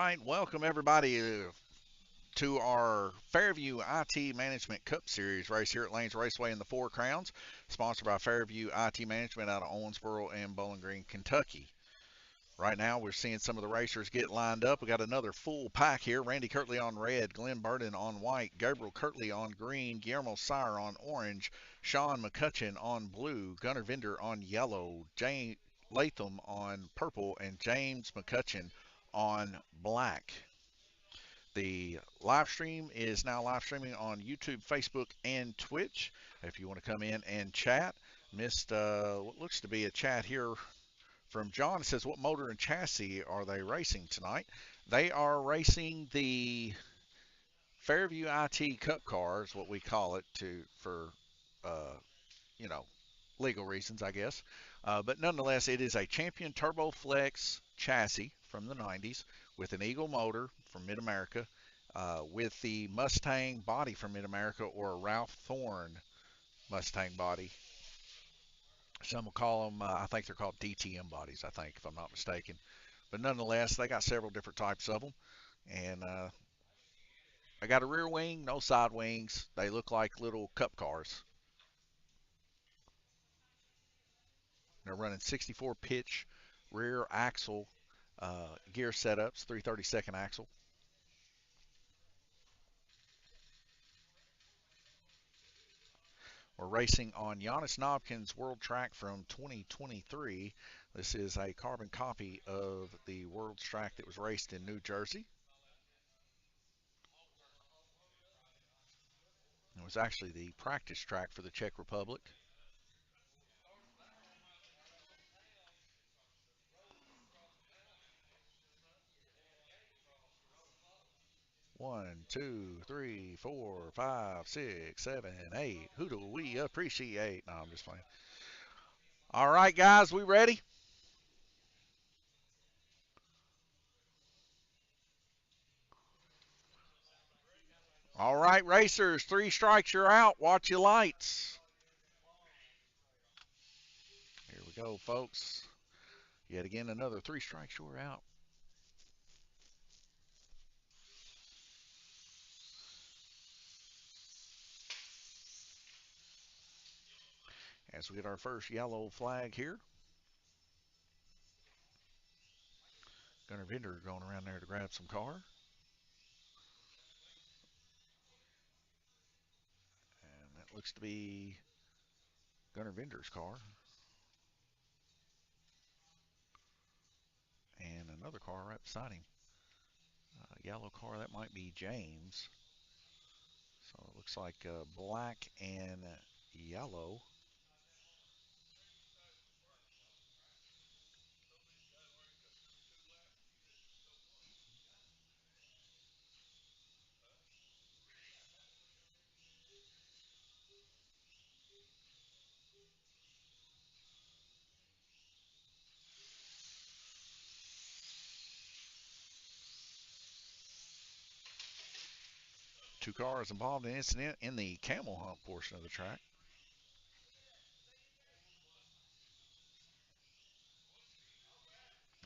right, welcome everybody to our Fairview IT Management Cup Series race here at Lanes Raceway in the Four Crowns, sponsored by Fairview IT Management out of Owensboro and Bowling Green, Kentucky. Right now, we're seeing some of the racers get lined up. We got another full pack here. Randy Kirtley on red, Glenn Burden on white, Gabriel Kirtley on green, Guillermo Sire on orange, Sean McCutcheon on blue, Gunnar Vender on yellow, Jane Latham on purple, and James McCutcheon on black. The live stream is now live streaming on YouTube, Facebook, and Twitch. If you want to come in and chat, missed what looks to be a chat here from John. It says, what motor and chassis are they racing tonight? They are racing the Fairview IT Cup car, is what we call it, for uh, you know legal reasons, I guess. But nonetheless, it is a Champion Turbo Flex chassis from the 90s with an Eagle motor from Mid-America, with the Mustang body from Mid-America, or a Ralph Thorne Mustang body. Some will call them, I think they're called DTM bodies, I think, if I'm not mistaken. But nonetheless, they got several different types of them. And I got a rear wing, no side wings. They look like little cup cars. They're running 64 pitch rear axle gear setups, 332nd axle. We're racing on Giannis Nobkin's World Track from 2023. This is a carbon copy of the World Track that was raced in New Jersey. It was actually the practice track for the Czech Republic. One, two, three, four, five, six, seven, eight. Who do we appreciate? No, I'm just playing. All right, guys, we ready? All right, racers, 3 strikes, you're out. Watch your lights. Here we go, folks. Yet again, another 3 strikes, you're out. As we get our first yellow flag here. Gunnar Vender going around there to grab some car. And that looks to be Gunnar Vender's car. And another car right beside him. Yellow car, that might be James. So it looks like black and yellow. Two cars involved in an incident in the camel hump portion of the track.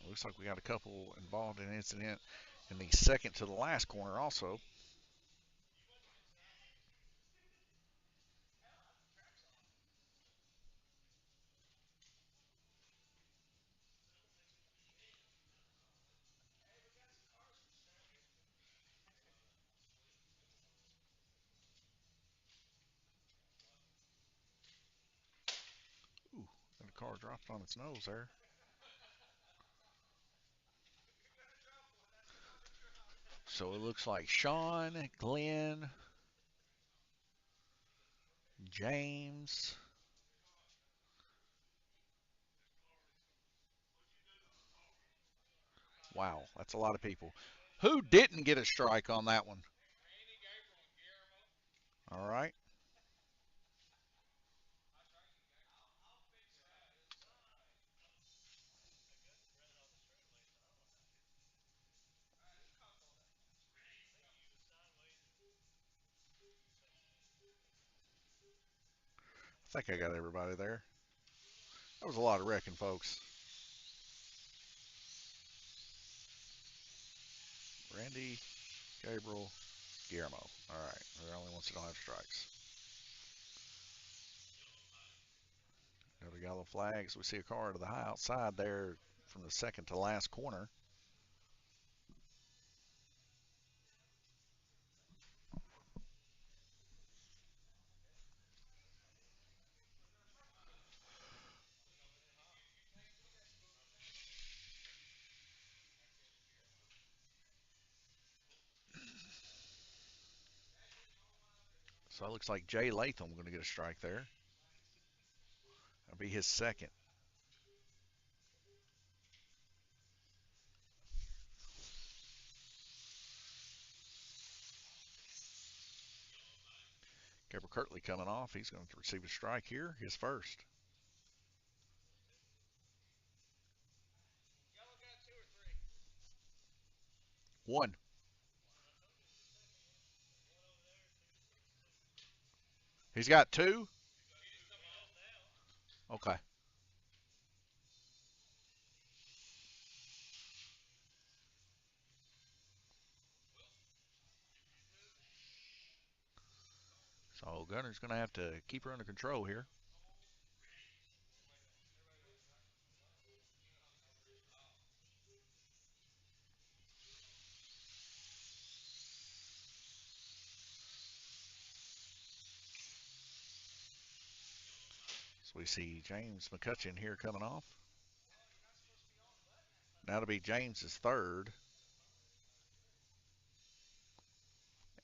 It looks like we got a couple involved in an incident in the second to the last corner also. Ooh, and the car dropped on its nose there. So it looks like Sean, Glenn, James. Wow, that's a lot of people. Who didn't get a strike on that one? All right. I think I got everybody there. That was a lot of wrecking, folks. Randy, Gabriel, Guillermo. All right, they're the only ones that don't have strikes. Got a yellow flags. We see a car to the high outside there from the second to last corner. So it looks like Jay Latham going to get a strike there. That'll be his second. Gabriel Kirtley coming off. He's going to receive a strike here, his first. One. He's got two? Okay. So Gunner's going to have to keep her under control here. So we see James McCutcheon here coming off. That'll be James's third.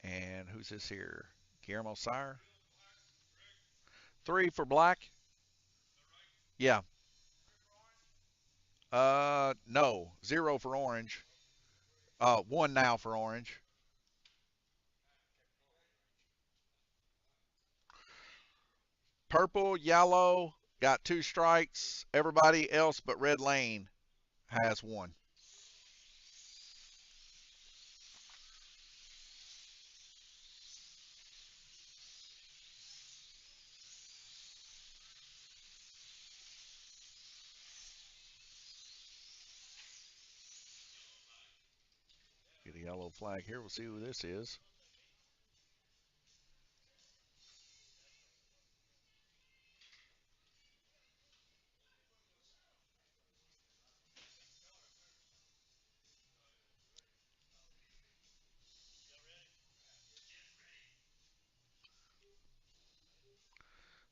And who's this here? Guillermo Sire. Three for black. Yeah. No. Zero for orange. One now for orange. Purple, yellow, got two strikes. Everybody else but Red Lane has one. Get a yellow flag here. We'll see who this is.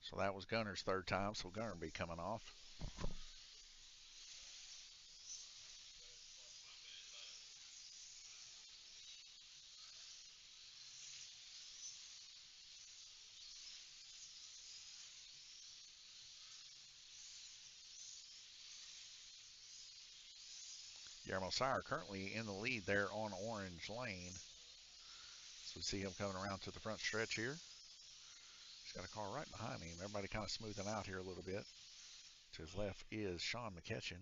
So that was Gunner's third time, so Gunner will be coming off. Guillermo Sire currently in the lead there on Orange Lane. So we see him coming around to the front stretch here. He's got a car right behind him. Everybody kind of smoothing out here a little bit. To his left is Sean McCutcheon.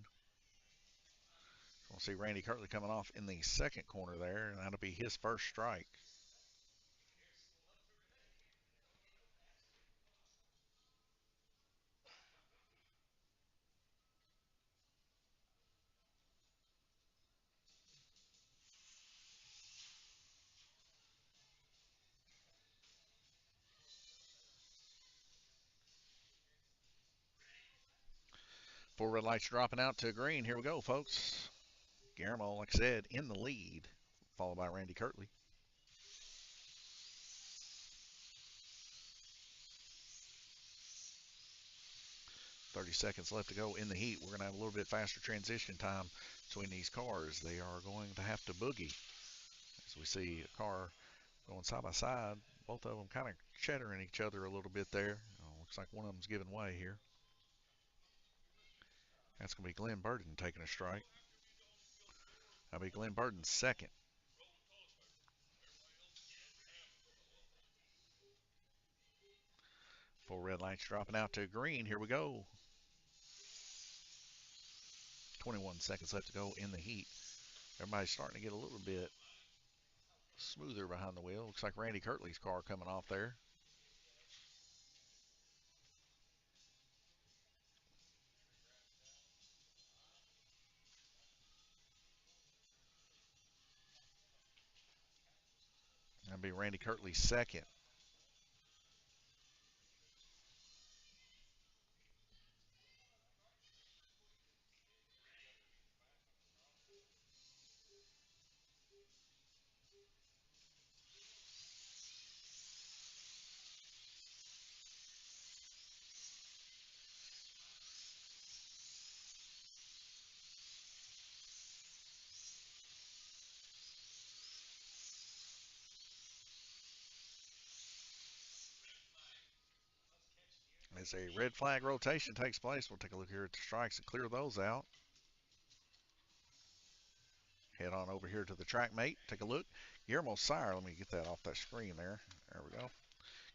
We'll see Randy Kirtley coming off in the second corner there, and that'll be his first strike. Four red lights dropping out to green. Here we go, folks. Guillermo, like I said, in the lead, followed by Randy Kirtley. 30 seconds left to go in the heat. We're going to have a little bit faster transition time between these cars. They are going to have to boogie. As we see a car going side by side, both of them kind of chattering each other a little bit there. Looks like one of them's giving way here. That's going to be Glenn Burden taking a strike. That'll be Glenn Burden's second. Four red lights dropping out to green. Here we go. 21 seconds left to go in the heat. Everybody's starting to get a little bit smoother behind the wheel. Looks like Randy Kirtley's car coming off there. be Randy Kirtley second. As a red flag rotation takes place, we'll take a look here at the strikes and clear those out. Head on over here to the track mate. Take a look. Guillermo Sire, let me get that off that screen there. There we go.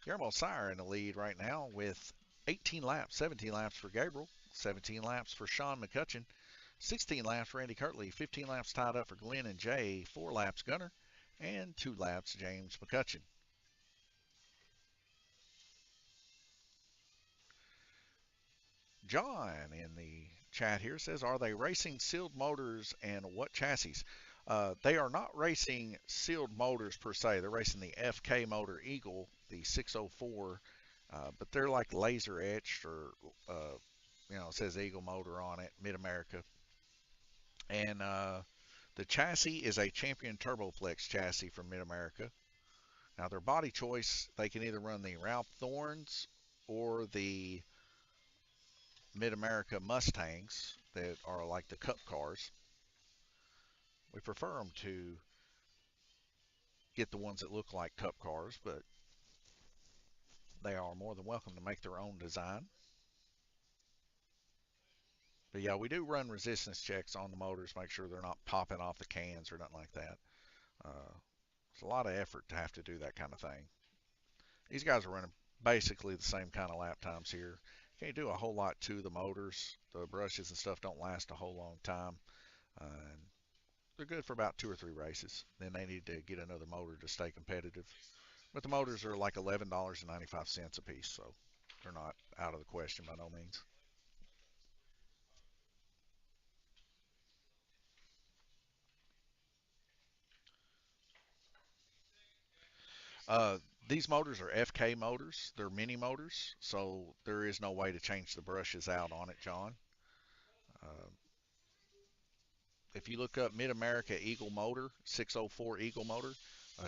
Guillermo Sire in the lead right now with 18 laps, 17 laps for Gabriel, 17 laps for Sean McCutcheon, 16 laps for Randy Kirtley, 15 laps tied up for Glenn and Jay, 4 laps Gunner, and 2 laps James McCutcheon. John in the chat here says, are they racing sealed motors and what chassis? They are not racing sealed motors per se. They're racing the FK motor Eagle, the 604, but they're like laser etched or, it says Eagle motor on it, Mid-America. And the chassis is a Champion Turboflex chassis from Mid-America. Now their body choice, they can either run the Ralph Thorns or the Mid-America Mustangs that are like the Cup cars. We prefer them to get the ones that look like Cup cars, but they are more than welcome to make their own design. But yeah, we do run resistance checks on the motors, make sure they're not popping off the cans or nothing like that. It's a lot of effort to have to do that kind of thing. These guys are running basically the same kind of lap times here. Can't do a whole lot to the motors. The brushes and stuff don't last a whole long time. And they're good for about 2 or 3 races. Then they need to get another motor to stay competitive. But the motors are like $11.95 a piece, so they're not out of the question by no means. Uh, these motors are FK motors. They're mini motors, so there is no way to change the brushes out on it, John. Uh, if you look up Mid-America Eagle motor, 604 Eagle motor,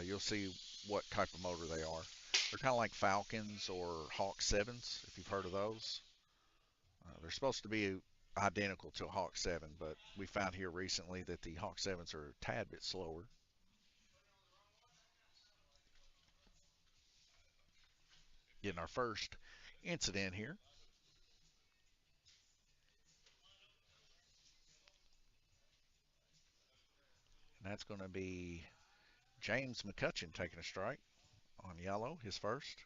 you'll see what type of motor they are. They're kind of like Falcons or Hawk 7s, if you've heard of those. They're supposed to be identical to a Hawk 7, but we found here recently that the Hawk 7s are a tad bit slower. Getting our first incident here. And that's going to be James McCutcheon taking a strike on yellow, his first.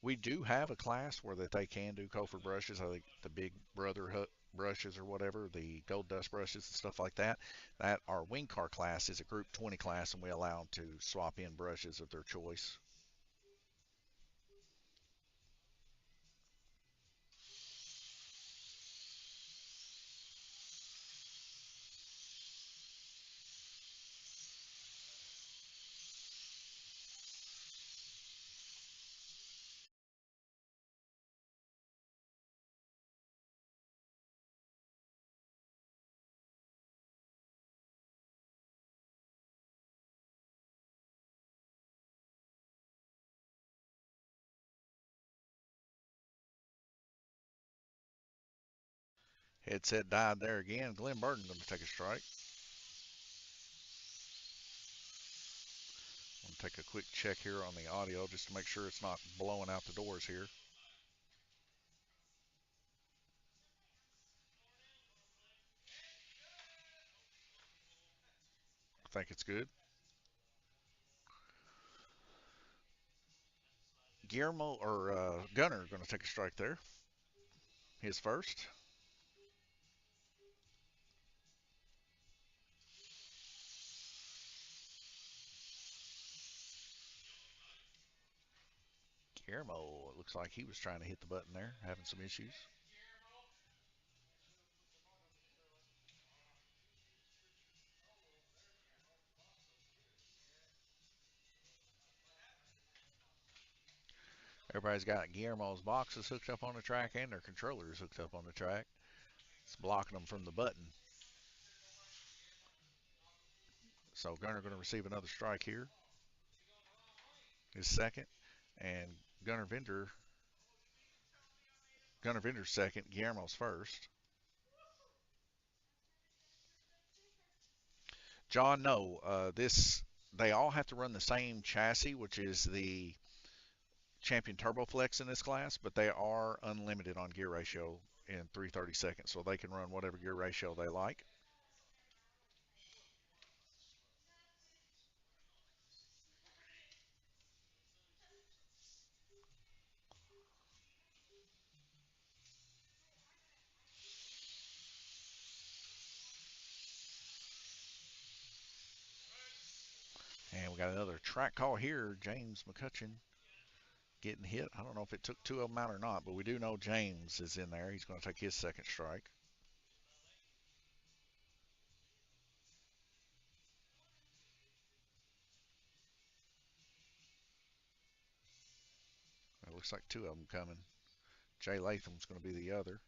We do have a class where that they can do Kofor brushes. I think the Big Brother brushes or whatever, the Gold Dust brushes and stuff like that. That our wing car class is a Group 20 class, and we allow them to swap in brushes of their choice. Headset died there again. Glenn Burton going to take a strike. I'm going to take a quick check here on the audio just to make sure it's not blowing out the doors here. I think it's good. Guillermo or Gunner going to take a strike there. His first. Guillermo, it looks like he was trying to hit the button there, having some issues. Everybody's got Guillermo's boxes hooked up on the track and their controllers hooked up on the track. It's blocking them from the button. So Gunner going to receive another strike here. His second. And Gunner Vender's second. Guillermo's first. John, no. They all have to run the same chassis, which is the Champion TurboFlex in this class, but they are unlimited on gear ratio in 3/32, so they can run whatever gear ratio they like. And we got another track call here. James McCutcheon getting hit. I don't know if it took two of them out or not, but we do know James is in there. He's going to take his second strike. It looks like two of them coming. Jay Latham's going to be the other.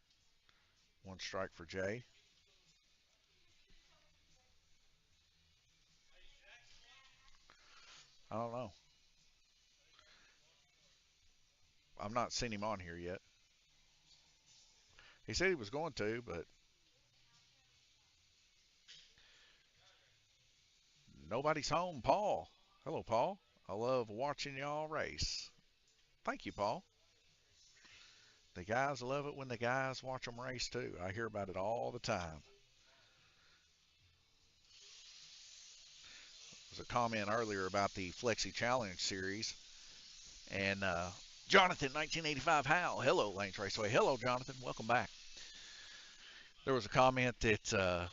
One strike for Jay. I don't know. I've not seen him on here yet. He said he was going to, but nobody's home. Paul. Hello, Paul. I love watching y'all race. Thank you, Paul. The guys love it when the guys watch them race, too. I hear about it all the time. There was a comment earlier about the Flexi Challenge series. And Jonathan, 1985 Hal. Hello, Lanes Raceway. Hello, Jonathan. Welcome back. There was a comment that the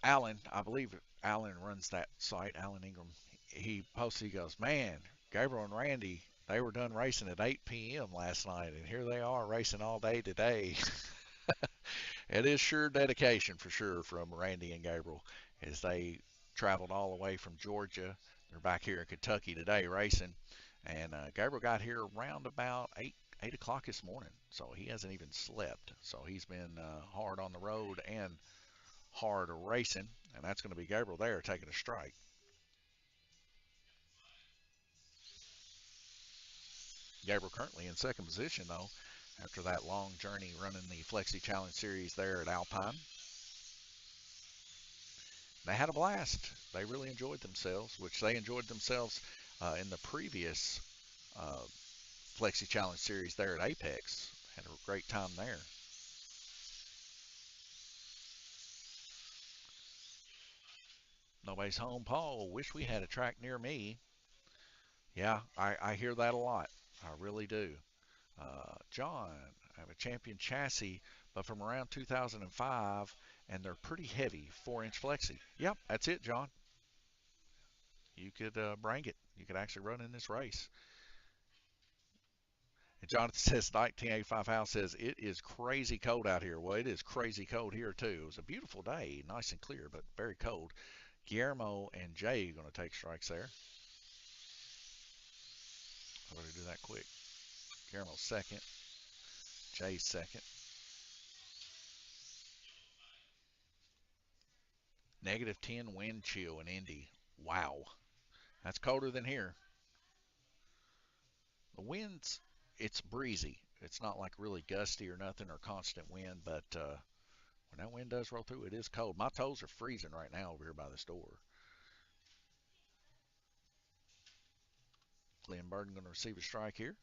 Alan, I believe Alan runs that site, Alan Ingram. He posted, he goes, man, Gabriel and Randy, they were done racing at 8 p.m. last night, and here they are racing all day today. It is sure dedication for sure from Randy and Gabriel as they traveled all the way from Georgia. They're back here in Kentucky today racing. And Gabriel got here around about 8 o'clock this morning, so he hasn't even slept. So he's been hard on the road and hard racing, and that's going to be Gabriel there taking a strike. Gabriel currently in second position, though, after that long journey running the Flexi Challenge Series there at Alpine. They had a blast. They really enjoyed themselves, which they enjoyed themselves in the previous uh, Flexi Challenge Series there at Apex. Had a great time there. Nobody's home, Paul. Wish we had a track near me. Yeah, I hear that a lot. I really do. John, I have a Champion chassis, but from around 2005, and they're pretty heavy, 4-inch flexi. Yep, that's it, John. You could bring it. You could actually run in this race. And Jonathan says 1985 House says it is crazy cold out here. Well, it is crazy cold here too. It was a beautiful day, nice and clear, but very cold. Guillermo and Jay are going to take strikes there. I'm going to do that quick. Guillermo's second. Jay's second. -10 wind chill in Indy. Wow. That's colder than here. The wind's, it's breezy. It's not like really gusty or nothing or constant wind, but when that wind does roll through, it is cold. My toes are freezing right now over here by this door. Glenn Burden going to receive a strike here.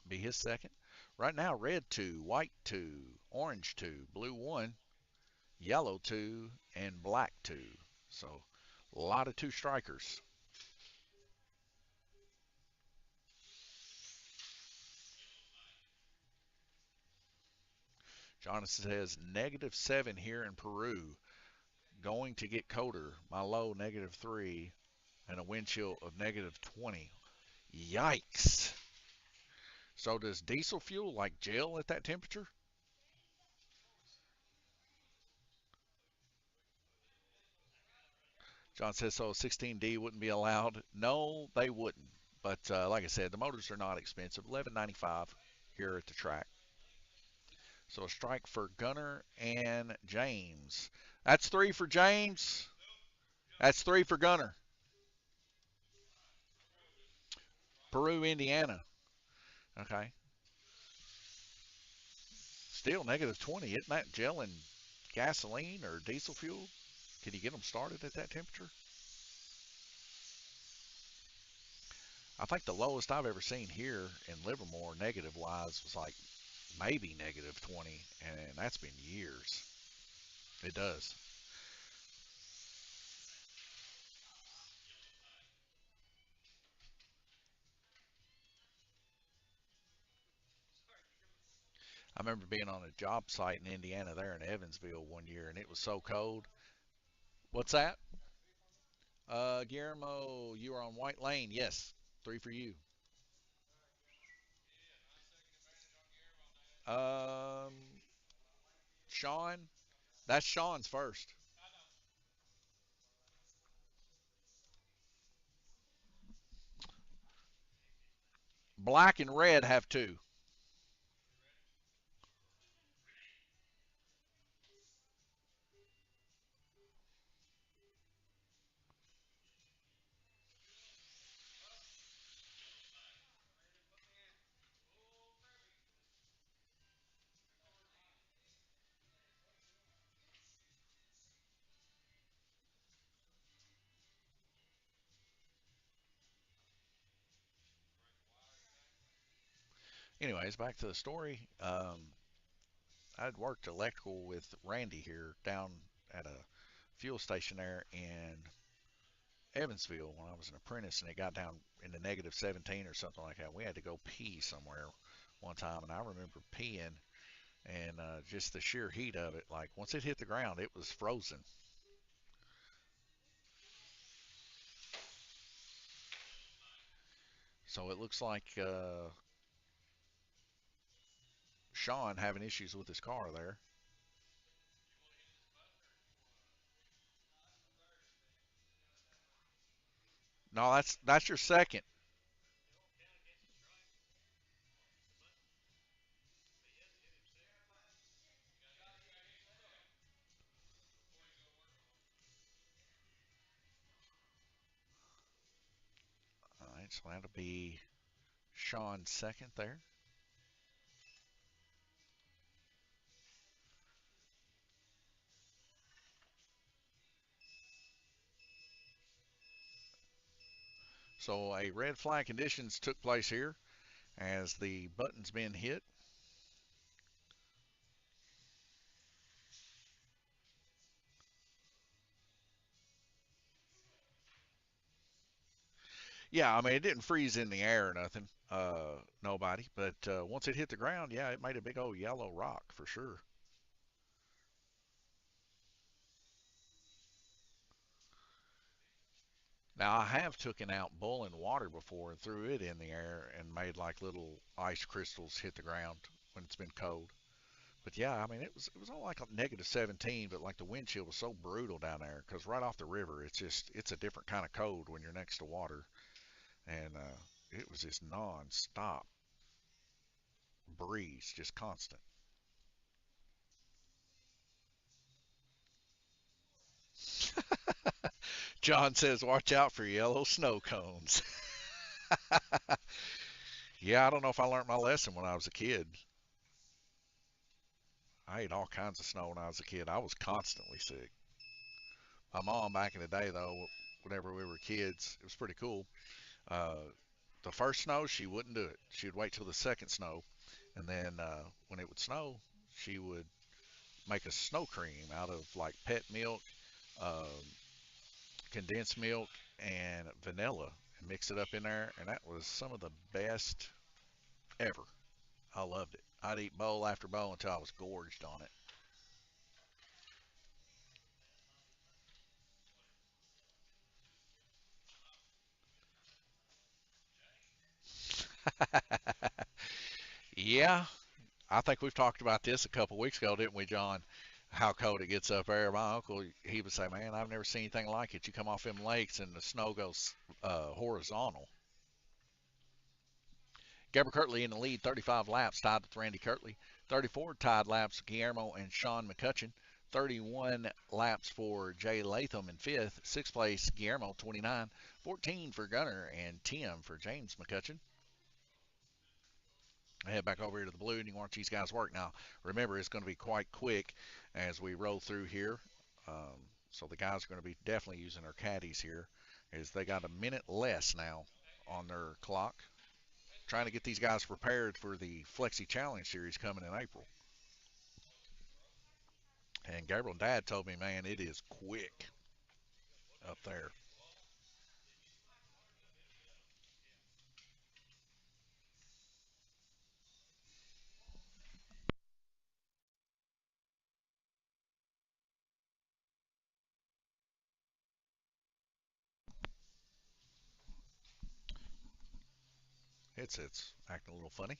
Be his second. Right now, red 2, white 2, orange 2, blue 1, yellow 2, and black 2. So a lot of 2 strikers. Jonathan says -7 here in Peru. Going to get colder. My low -3 and a wind chill of -20. Yikes. So does diesel fuel like gel at that temperature? John says, so 16D wouldn't be allowed. No, they wouldn't. But like I said, the motors are not expensive. $11.95 here at the track. So a strike for Gunner and James. That's 3 for James. That's 3 for Gunner. Peru, Indiana. Okay. Still negative 20. Isn't that gelling gasoline or diesel fuel? Can you get them started at that temperature? I think the lowest I've ever seen here in Livermore, negative wise, was like maybe negative 20, and that's been years. It does. I remember being on a job site in Indiana there in Evansville one year, and it was so cold. What's that? Guillermo, you are on White Lane. Yes, 3 for you. Um, Sean, that's Sean's first. Black and red have 2. Anyways, back to the story. I'd worked electrical with Randy here down at a fuel station there in Evansville when I was an apprentice, and it got down into negative 17 or something like that. We had to go pee somewhere one time, and I remember peeing, and just the sheer heat of it. Like once it hit the ground, it was frozen. So it looks like Sean having issues with his car there. No, that's your second. All right, so that'll be Sean's second there. So a red flag conditions took place here as the button's been hit. Yeah, I mean, it didn't freeze in the air or nothing, nobody. But once it hit the ground, yeah, it made a big old yellow rock for sure. Now, I have taken out boiling water before and threw it in the air and made like little ice crystals hit the ground when it's been cold. But yeah, I mean, it was only like a negative 17, but like the wind chill was so brutal down there because right off the river, it's a different kind of cold when you're next to water, and it was just non-stop breeze, just constant. John says, watch out for yellow snow cones. Yeah, I don't know if I learned my lesson when I was a kid. I ate all kinds of snow when I was a kid. I was constantly sick. My mom back in the day, though, whenever we were kids, it was pretty cool. Uh, the first snow, she wouldn't do it. She'd wait till the second snow, and then when it would snow, she would make a snow cream out of like pet milk, um, condensed milk, and vanilla, and mix it up in there, and that was some of the best ever. I loved it. I'd eat bowl after bowl until I was gorged on it. Yeah, I think we've talked about this a couple weeks ago, didn't we, John? how cold it gets up there. My uncle, he would say, man, I've never seen anything like it. You come off them lakes and the snow goes horizontal. Gabriel Kirtley in the lead, 35 laps, tied with Randy Kirtley. 34 tied laps, Guillermo and Sean McCutcheon. 31 laps for Jay Latham in fifth. Sixth place, Guillermo, 29. 14 for Gunner and 10 for James McCutcheon. I head back over here to the blue and you watch these guys work. Now, remember, it's going to be quite quick as we roll through here. So the guys are going to be definitely using their caddies here as they got a minute less now on their clock. Trying to get these guys prepared for the Flexi Challenge Series coming in April. And Gabriel Dad told me, man, it is quick up there. It's acting a little funny.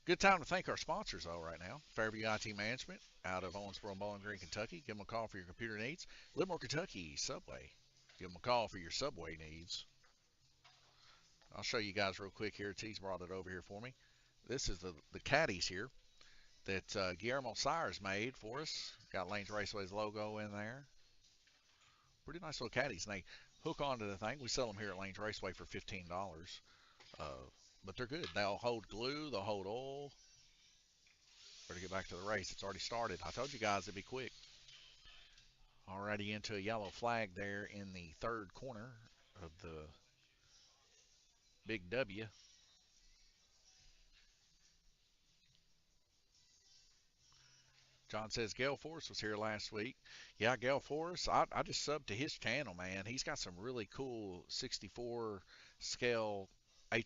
Good time to thank our sponsors, though, right now. Fairview IT Management out of Owensboro and Bowling Green, Kentucky. Give them a call for your computer needs. Livermore, Kentucky, Subway. Give them a call for your Subway needs. I'll show you guys real quick here. T's brought it over here for me. This is the caddies here that Guillermo Sires made for us. Got Lanes Raceway's logo in there. Pretty nice little caddies. And they hook onto the thing. We sell them here at Lanes Raceway for $15. Uh, but they're good. They'll hold glue. They'll hold oil. Better get back to the race. It's already started. I told you guys it'd be quick. Already into a yellow flag there in the third corner of the Big W. John says Gale Forrest was here last week. Yeah, Gale Forrest, I just subbed to his channel, man. He's got some really cool 64 scale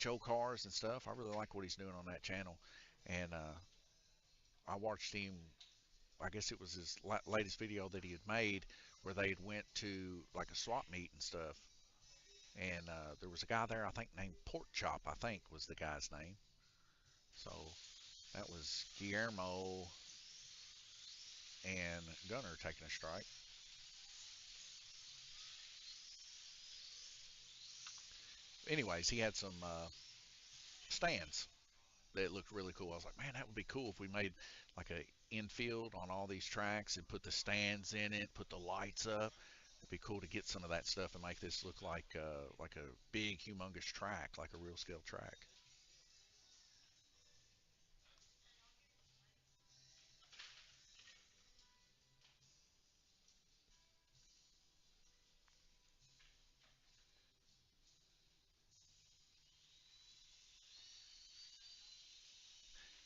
HO cars and stuff. I really like what he's doing on that channel. And I watched him, I guess it was his latest video that he had made where they had went to like a swap meet and stuff. And there was a guy there, I think, named Pork Chop, I think was the guy's name. So that was Guillermo and Gunner taking a strike. Anyways, he had some stands that looked really cool. I was like, man, that would be cool if we made like a infield on all these tracks and put the stands in it, put the lights up. It'd be cool to get some of that stuff and make this look like a big, humongous track, like a real scale track.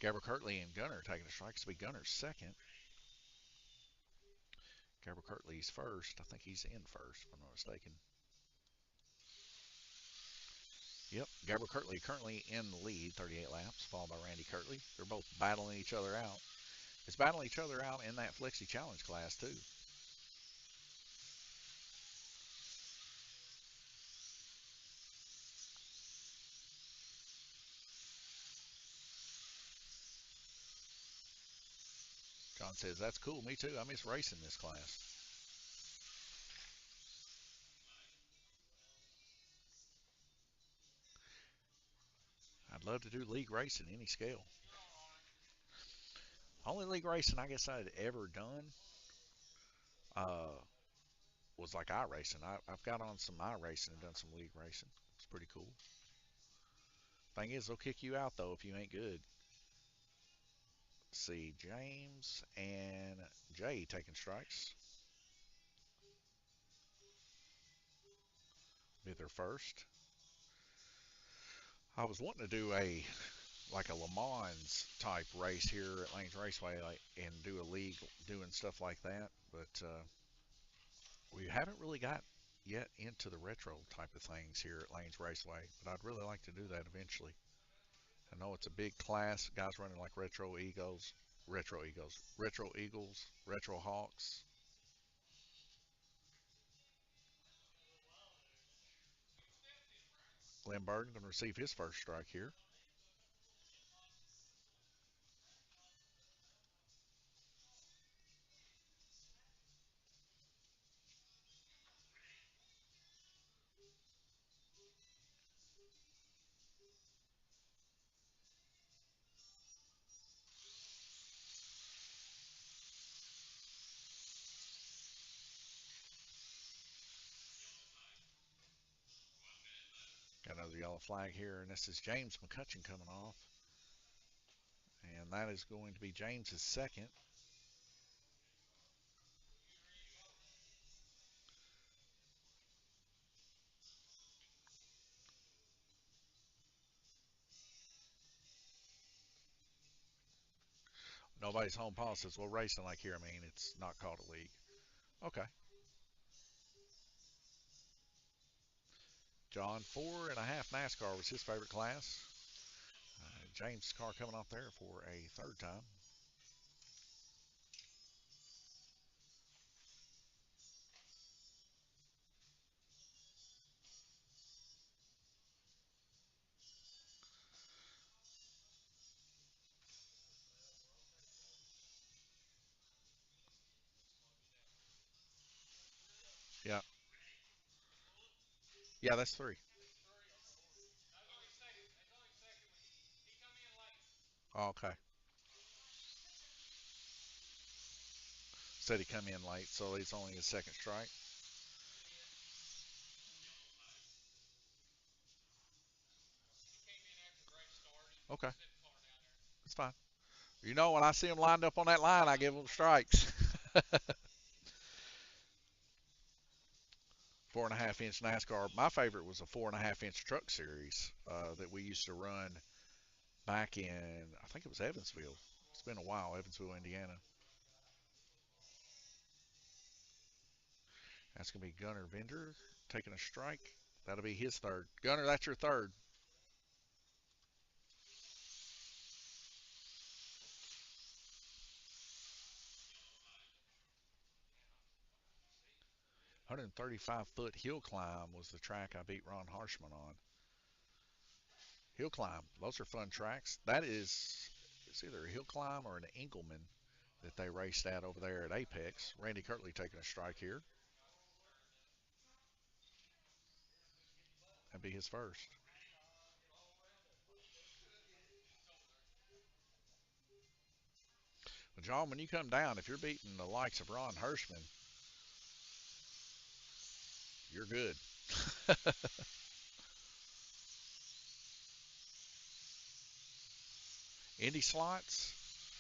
Gabriel Kirtley and Gunner taking a strike. To be Gunner's second. Gabriel Kirtley's first. I think he's in first, if I'm not mistaken. Yep, Gabriel Kirtley currently in the lead, 38 laps, followed by Randy Kirtley. They're both battling each other out. It's battling each other out in that Flexi Challenge class, too. John says, that's cool. Me too. I miss racing this class. I'd love to do league racing any scale. Only league racing I guess I'd ever done uh, was like iRacing. I've got on some iRacing and done some league racing. It's pretty cool. Thing is, they'll kick you out though if you ain't good. See, James and Jay taking strikes. Be their first. I was wanting to do a like a Le Mans type race here at Lanes Raceway, like, and do a league doing stuff like that, but we haven't really got yet into the retro type of things here at Lanes Raceway. But I'd really like to do that eventually. I know it's a big class. Guys running like Retro Eagles, Retro Hawks. Glenn Burton going to receive his first strike here. another yellow flag here, and this is James McCutcheon coming off. And that is going to be James's second. Nobody's home policy says, well, racing like here, I mean, it's not called a league. Okay. John, 4.5 NASCAR was his favorite class. James' car coming off there for a third time. Yeah. Yeah, that's three. Oh, okay. Said he come in late, so it's only his second strike. Okay. That's fine. You know, when I see them lined up on that line, I give them strikes. 4.5 inch NASCAR. My favorite was a 4.5 inch truck series that we used to run back in, I think it was Evansville. It's been a while, Evansville, Indiana. That's going to be Gunnar Vender taking a strike. That'll be his third. Gunnar, that's your third. 135-foot hill climb was the track I beat Ron Harshman on. Hill climb, those are fun tracks. That is, it's either a hill climb or an Engelman that they raced at over there at Apex. Randy Kirtley taking a strike here. That'd be his first. Well, John, when you come down, if you're beating the likes of Ron Hirschman, you're good. Indy slots,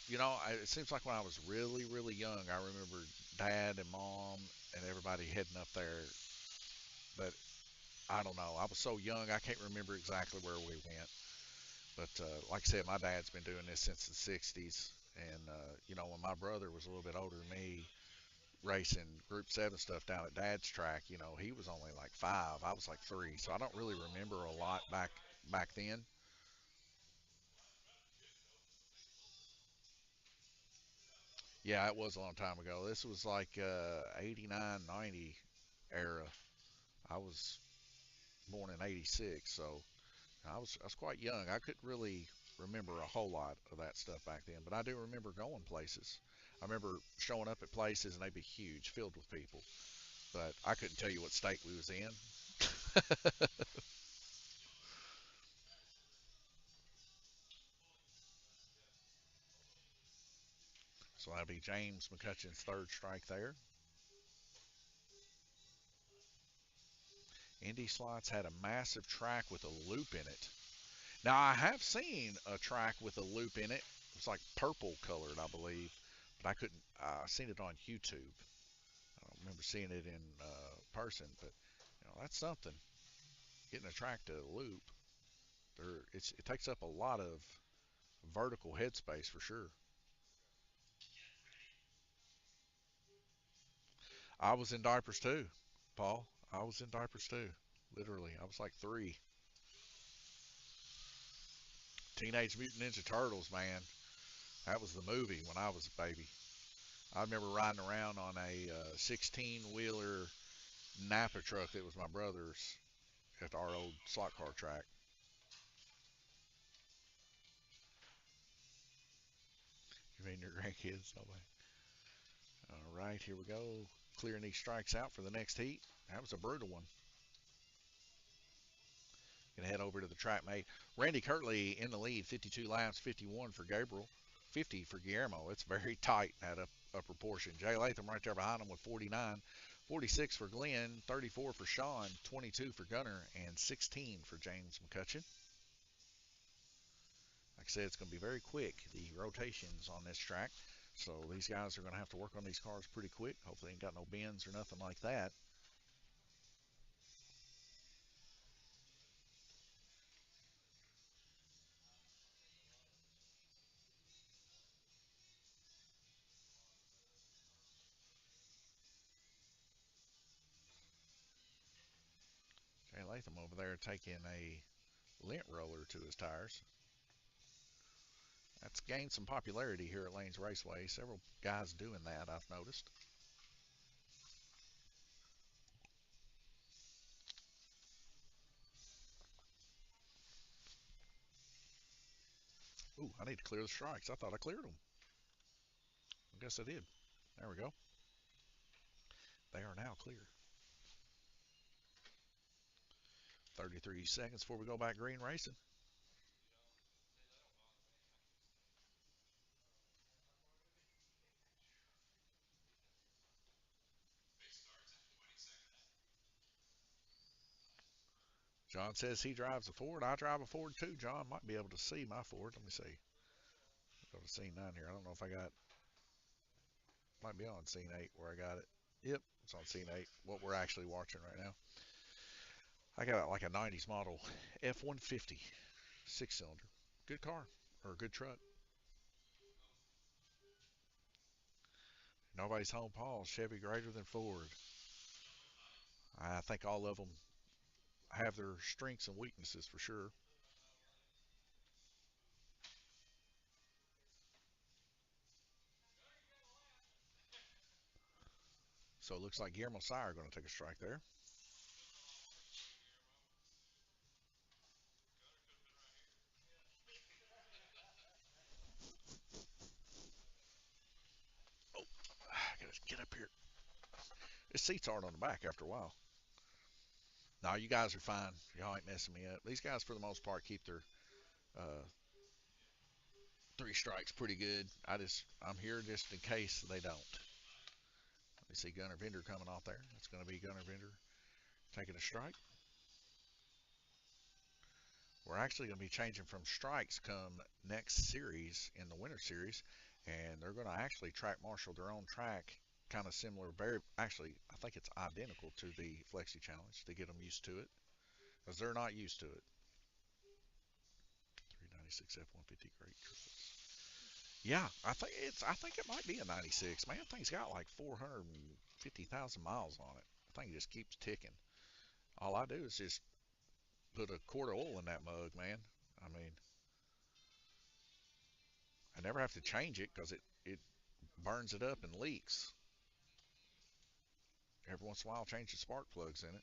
it seems like when I was really, really young, I remember Dad and Mom and everybody heading up there. But I don't know. I was so young, I can't remember exactly where we went. But like I said, my dad's been doing this since the 60s. And, when my brother was a little bit older than me, racing Group 7 stuff down at Dad's track, he was only like 5. I was like 3. So I don't really remember a lot back then. Yeah, it was a long time ago. This was like 89, 90 era. I was born in 86, so I was quite young. I couldn't really remember a whole lot of that stuff back then, but I do remember going places. I remember showing up at places and they'd be huge, filled with people, but I couldn't tell you what state we was in. So that'll be James McCutcheon's third strike there. Indy Slots had a massive track with a loop in it. Now I have seen a track with a loop in it. It was like purple colored, I believe, but I couldn't. I seen it on YouTube. I don't remember seeing it in person, but that's something. Getting a track to loop, it takes up a lot of vertical headspace for sure. I was in diapers too, Paul. I was in diapers too. Literally, I was like 3. Teenage Mutant Ninja Turtles, man. That was the movie when I was a baby. I remember riding around on a 16 wheeler Napa truck that was my brother's at our old slot car track. You mean your grandkids? No way. All right, here we go. Clearing these strikes out for the next heat. That was a brutal one. Gonna head over to the track mate. Randy Kirtley in the lead, 52 laps, 51 for Gabriel, 50 for Guillermo. It's very tight at upper portion. Jay Latham right there behind him with 49. 46 for Glenn, 34 for Sean, 22 for Gunner, and 16 for James McCutcheon. Like I said, it's going to be very quick, the rotations on this track. So these guys are going to have to work on these cars pretty quick. Hopefully, ain't got no bends or nothing like that. Jay Latham over there taking a lint roller to his tires. That's gained some popularity here at Lanes Raceway. Several guys doing that, I've noticed. Ooh, I need to clear the strikes. I thought I cleared them. I guess I did. There we go. They are now clear. 33 seconds before we go back green racing. John says he drives a Ford. I drive a Ford too. John might be able to see my Ford. Let me see. Go to scene 9 here. I don't know if I got, might be on scene 8 where I got it. Yep, it's on scene 8, what we're actually watching right now. I got like a 90s model F-150 6-cylinder. Good car, or a good truck. Nobody's home, Paul. Chevy greater than Ford. I think all of them have their strengths and weaknesses for sure. So it looks like Guillermo Sire going to take a strike there. Oh, I got to get up here. This seat's hard on the back after a while. No, you guys are fine. Y'all ain't messing me up. These guys, for the most part, keep their uh, 3 strikes pretty good. I'm here just in case they don't. Let me see Gunnar Vinder coming off there. That's going to be Gunnar Vinder taking a strike. We're actually going to be changing from strikes come next series in the winter series, and they're going to actually track marshal their own track, kind of similar, very actually, I think it's identical to the Flexi Challenge to get them used to it, because they're not used to it. 396 F-150 great triples. Yeah, I think it might be a 96. Man, that thing's got like 450,000 miles on it. The thing just keeps ticking. All I do is just put a quart of oil in that mug, man. I mean, I never have to change it because it burns it up and leaks. Every once in a while, I'll change the spark plugs in it.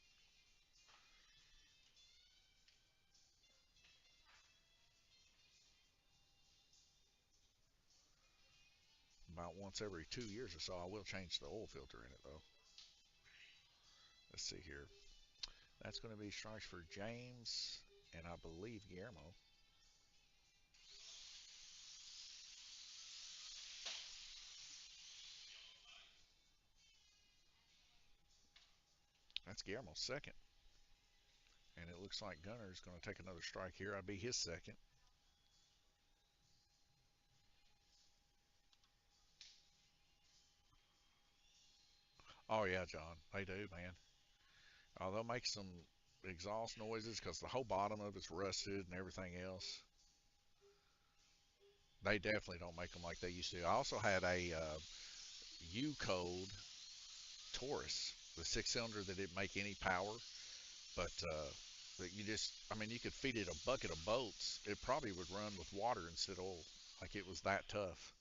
About once every 2 years or so, I will change the oil filter in it, though. Let's see here. That's going to be strikes for James and I believe Guillermo. That's Guillermo's second. And it looks like Gunner's going to take another strike here. I'd be his second. Oh, yeah, John. They do, man. Oh, they'll make some exhaust noises because the whole bottom of it's rusted and everything else. They definitely don't make them like they used to. I also had a U code Taurus, the 6-cylinder that didn't make any power, but that you just, I mean, you could feed it a bucket of boats. It probably would run with water instead of oil. Like it was that tough.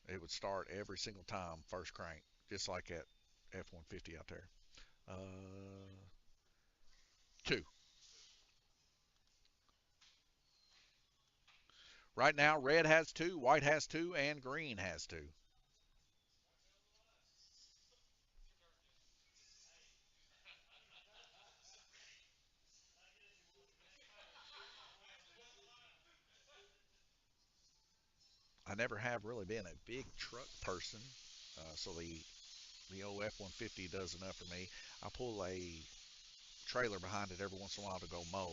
It would start every single time, first crank, just like that F-150 out there. Uh, 2. Right now, red has 2, white has 2, and green has 2. I never have really been a big truck person, so the The old F-150 does enough for me. I pull a trailer behind it every once in a while to go mow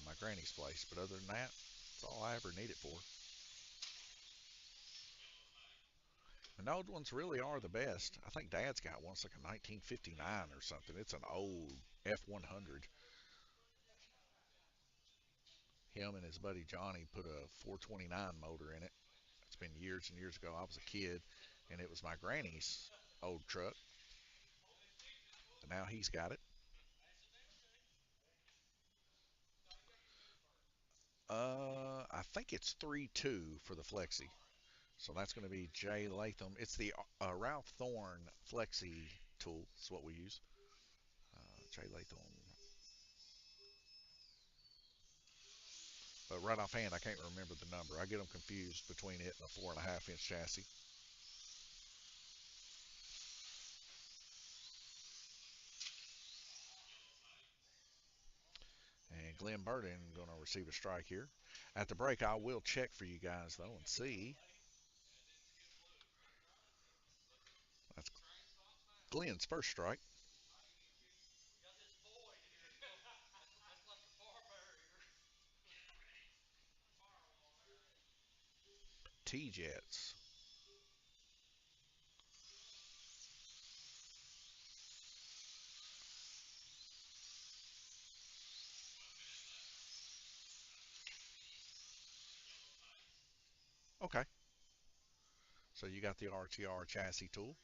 my granny's place, but other than that, that's all I ever need it for. And old ones really are the best. I think Dad's got one. It's like a 1959 or something. It's an old F-100. Him and his buddy Johnny put a 429 motor in it. It's been years and years ago. I was a kid, and it was my granny's old truck. And now he's got it. I think it's 3.2 for the Flexi. So that's going to be Jay Latham. It's the Ralph Thorne Flexi tool. That's what we use. Jay Latham. But right offhand, I can't remember the number. I get them confused between it and a 4.5 inch chassis. And Glenn Burden going to receive a strike here. At the break, I will check for you guys though and see. That's Glenn's first strike. T-Jets. Okay. So you got the RTR chassis tool.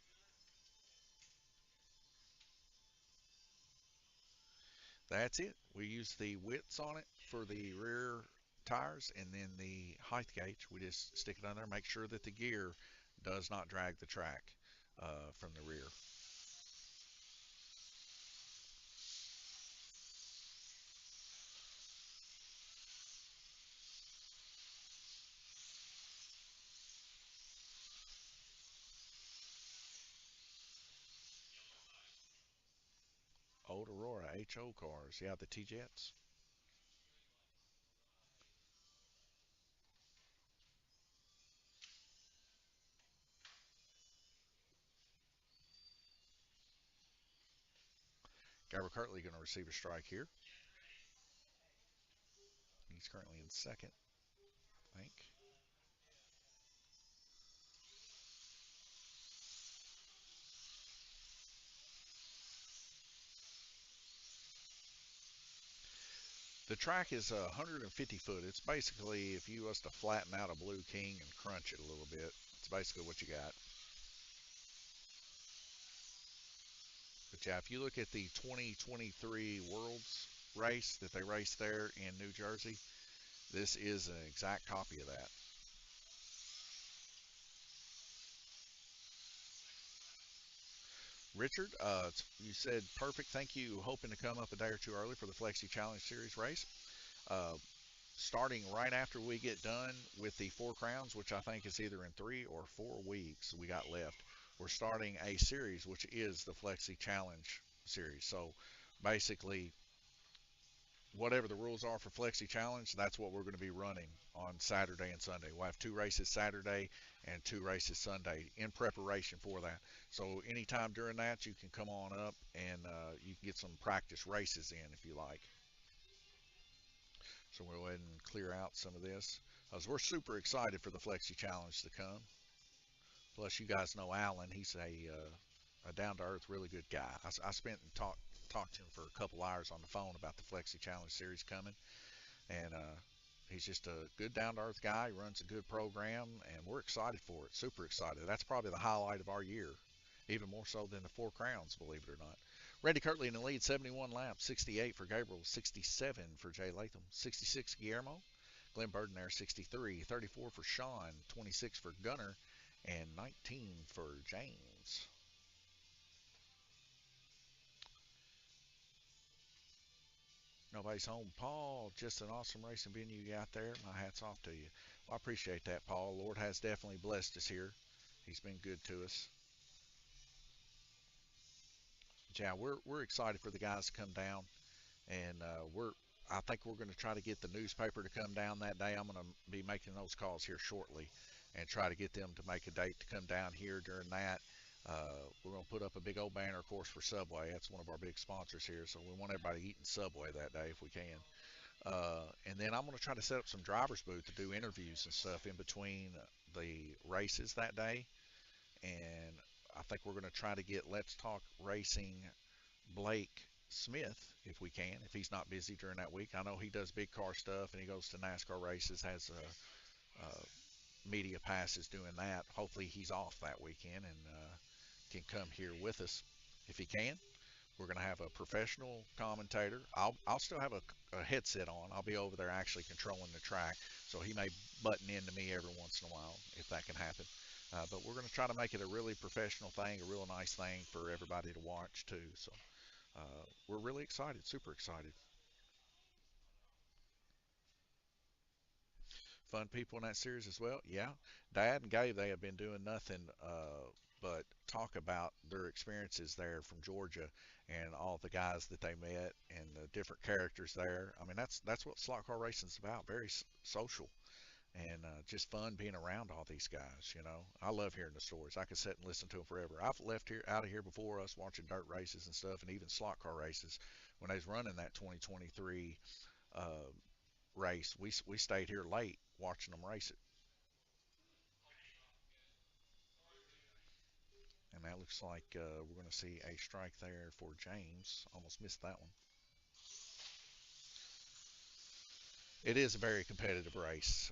That's it. We use the widths on it for the rear tires, and then the height gauge. We just stick it on there, make sure that the gear does not drag the track from the rear. Old Aurora HO cars. Yeah, the T-Jets. Gabber Kirtley going to receive a strike here. He's currently in second, I think. The track is 150 foot. It's basically if you was to flatten out a Blue King and crunch it a little bit. It's basically what you got. But yeah, if you look at the 2023 Worlds race that they raced there in New Jersey, this is an exact copy of that. Richard, you said perfect. Thank you. Hoping to come up a day or two early for the Flexi Challenge Series race. Uh, Starting right after we get done with the Four Crowns, which I think is either in 3 or 4 weeks we got left, we're starting a series which is the Flexi Challenge Series. So basically, whatever the rules are for Flexi Challenge, that's what we're going to be running on Saturday and Sunday. We'll have 2 races Saturday and 2 races Sunday in preparation for that. So anytime during that, you can come on up and you can get some practice races in if you like. So we'll go ahead and clear out some of this. As we're super excited for the Flexi Challenge to come. Plus, you guys know Alan. He's a down-to-earth, really good guy. I spent and talked to him for a couple hours on the phone about the Flexi Challenge series coming, and he's just a good down-to-earth guy. He runs a good program, and we're excited for it. Super excited. That's probably the highlight of our year, even more so than the Four Crowns, believe it or not. Randy Kirtley in the lead, 71 laps, 68 for Gabriel, 67 for Jay Latham, 66 Guillermo, Glenn Burden there, 63, 34 for Sean, 26 for Gunner, and 19 for James. Nobody's home. Paul, just an awesome racing venue you got there. My hat's off to you. Well, I appreciate that, Paul. Lord has definitely blessed us here. He's been good to us. But yeah, we're excited for the guys to come down, and I think we're going to try to get the newspaper to come down that day. I'm going to be making those calls here shortly, and try to get them to make a date to come down here during that. We're going to put up a big old banner, of course, for Subway. That's one of our big sponsors here, so we want everybody eating Subway that day if we can. And then I'm going to try to set up some driver's booth to do interviews and stuff in between the races that day. And I think we're going to try to get Let's Talk Racing Blake Smith if we can, if he's not busy during that week. I know he does big car stuff and he goes to NASCAR races, has media passes doing that. Hopefully he's off that weekend and can come here with us if he can. We're going to have a professional commentator. I'll still have a headset on. I'll be over there actually controlling the track, so he may button into me every once in a while if that can happen. But we're going to try to make it a really professional thing, a real nice thing for everybody to watch too. So we're really excited, super excited. Fun people in that series as well. Yeah, Dad and Gabe, they have been doing nothing but talk about their experiences there from Georgia and all the guys that they met and the different characters there. I mean, that's what slot car racing is about. Very social and just fun being around all these guys. You know, I love hearing the stories. I could sit and listen to them forever. I've left here out of here before us watching dirt races and stuff, and even slot car races when they was running that 2023 uh, race. We stayed here late watching them race it. And that looks like we're going to see a strike there for James. Almost missed that one. It is a very competitive race.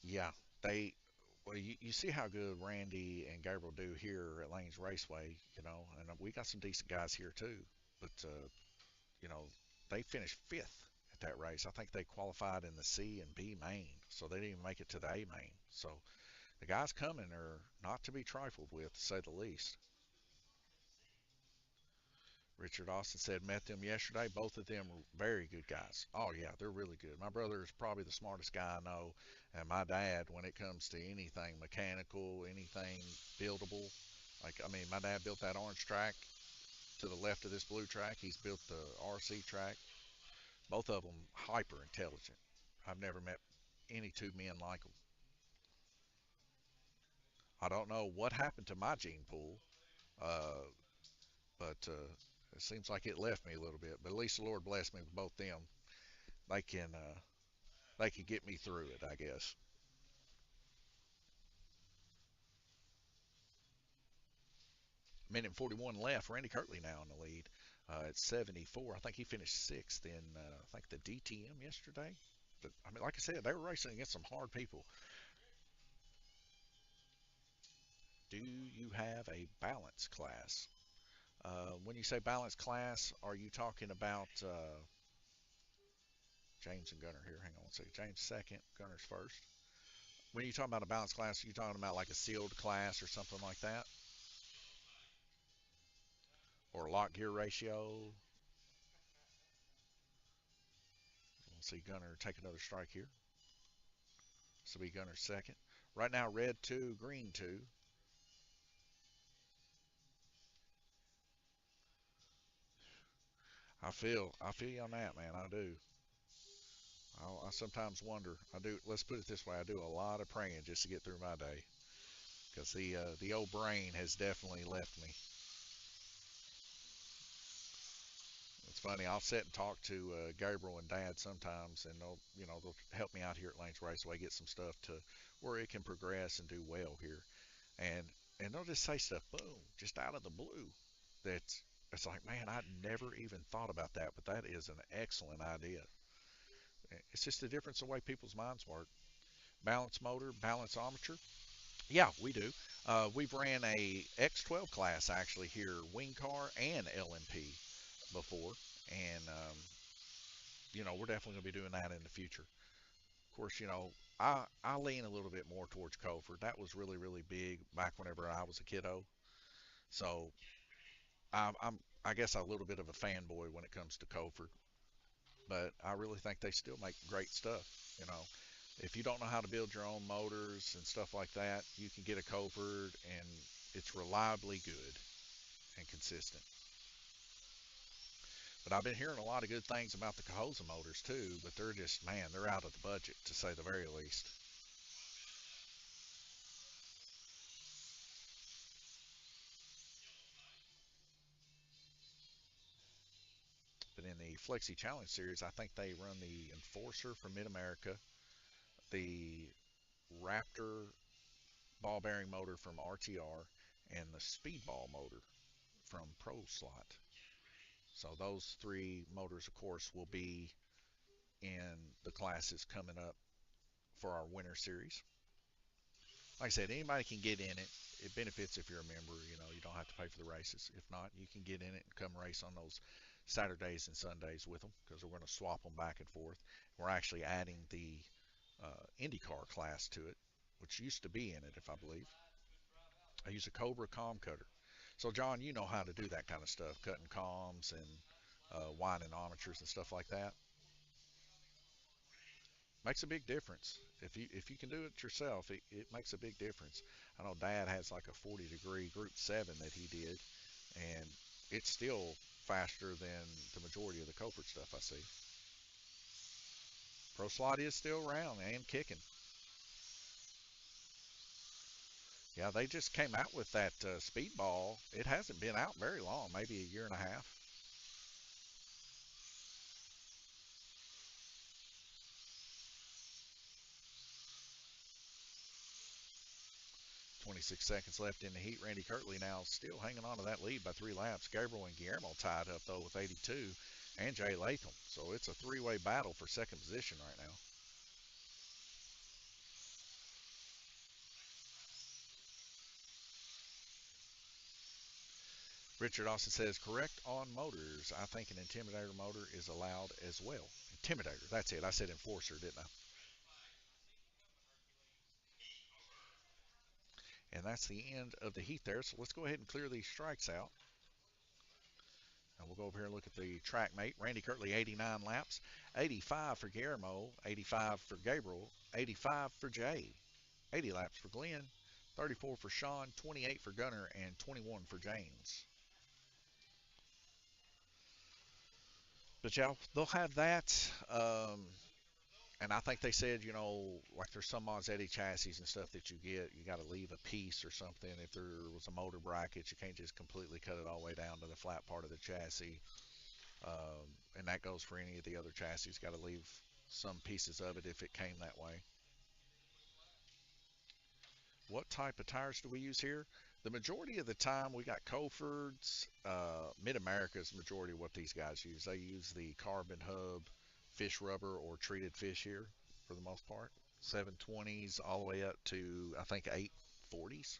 Yeah, they. Well, you see how good Randy and Gabriel do here at Lanes Raceway, you know, and we got some decent guys here too. But you know, they finished fifth at that race. I think they qualified in the C and B main, so they didn't even make it to the A main. So the guys coming are not to be trifled with, to say the least. Richard Austin said, met them yesterday. Both of them are very good guys. Oh, yeah, they're really good. My brother is probably the smartest guy I know. And my dad, when it comes to anything mechanical, anything buildable, like, I mean, my dad built that orange track to the left of this blue track. He's built the RC track. Both of them hyper intelligent. I've never met any two men like them. I don't know what happened to my gene pool, uh, but it seems like it left me a little bit. But at least the Lord blessed me with both them. They can they can get me through it, I guess. Minute 41 left. Randy Kirtley now in the lead at 74. I think he finished sixth in I think the DTM yesterday. But I mean, like I said, they were racing against some hard people. Do you have a balance class? When you say balance class, are you talking about James and Gunner here? Hang on one second. James second, Gunner's first. When you talk about a balance class, are you talking about like a sealed class or something like that? Or lock gear ratio? We'll see Gunner take another strike here. This will be Gunner's second. Right now, red two, green two. I feel you on that, man. I do. I sometimes wonder. I do. Let's put it this way: I do a lot of praying just to get through my day, because the old brain has definitely left me. It's funny. I'll sit and talk to Gabriel and Dad sometimes, and they'll help me out here at Lanes Raceway, get some stuff to where it can progress and do well here, and and they'll just say stuff, boom, just out of the blue. That's it's like, man, I never even thought about that, but that is an excellent idea. It's just the difference in the way people's minds work. Balance motor, balance armature. Yeah, we do. We've ran a X12 class actually here, wing car and LMP before, and we're definitely going to be doing that in the future. Of course, I lean a little bit more towards Cofer. That was really really big back whenever I was a kiddo. So I guess a little bit of a fanboy when it comes to Cofer, but I really think they still make great stuff. You know, if you don't know how to build your own motors and stuff like that, you can get a Covert and it's reliably good and consistent. But I've been hearing a lot of good things about the Cahosa motors too, but they're just, man, they're out of the budget to say the very least. Flexi Challenge Series, I think they run the Enforcer from Mid America, the Raptor ball bearing motor from RTR, and the Speedball motor from Pro Slot. So those three motors, of course, will be in the classes coming up for our winter series. Like I said, anybody can get in it. It benefits if you're a member. You know, you don't have to pay for the races. If not, you can get in it and come race on those Saturdays and Sundays with them because we're going to swap them back and forth. We're actually adding the IndyCar class to it, which used to be in it, if I believe. I use a Cobra comb cutter. So, John, you know how to do that kind of stuff, cutting comms and winding armatures and stuff like that. Makes a big difference. If you can do it yourself, it makes a big difference. I know Dad has like a 40-degree Group 7 that he did, and it's still faster than the majority of the Copert stuff I see. Pro Slot is still around and kicking. Yeah, they just came out with that Speedball. It hasn't been out very long, maybe a year and a half. 26 seconds left in the heat. Randy Kirtley now still hanging on to that lead by 3 laps. Gabriel and Guillermo tied up, though, with 82, and Jay Latham. So it's a three-way battle for second position right now. Richard Austin says, correct on motors. I think an Intimidator motor is allowed as well. Intimidator, that's it. I said Enforcer, didn't I? And that's the end of the heat there. So let's go ahead and clear these strikes out. And we'll go over here and look at the track mate. Randy Kirtley, 89 laps. 85 for Guillermo, 85 for Gabriel, 85 for Jay, 80 laps for Glenn, 34 for Sean, 28 for Gunner, and 21 for James. But yeah, they'll have that. And I think they said, you know, like there's some Mazzetti chassis and stuff that you get, you got to leave a piece or something. If there was a motor bracket, you can't just completely cut it all the way down to the flat part of the chassis. And that goes for any of the other chassis. Got to leave some pieces of it if it came that way. What type of tires do we use here? The majority of the time we got Cofords. Mid-America's majority of what these guys use. They use the carbon hub fish rubber or treated fish here for the most part. 720s all the way up to I think 840s,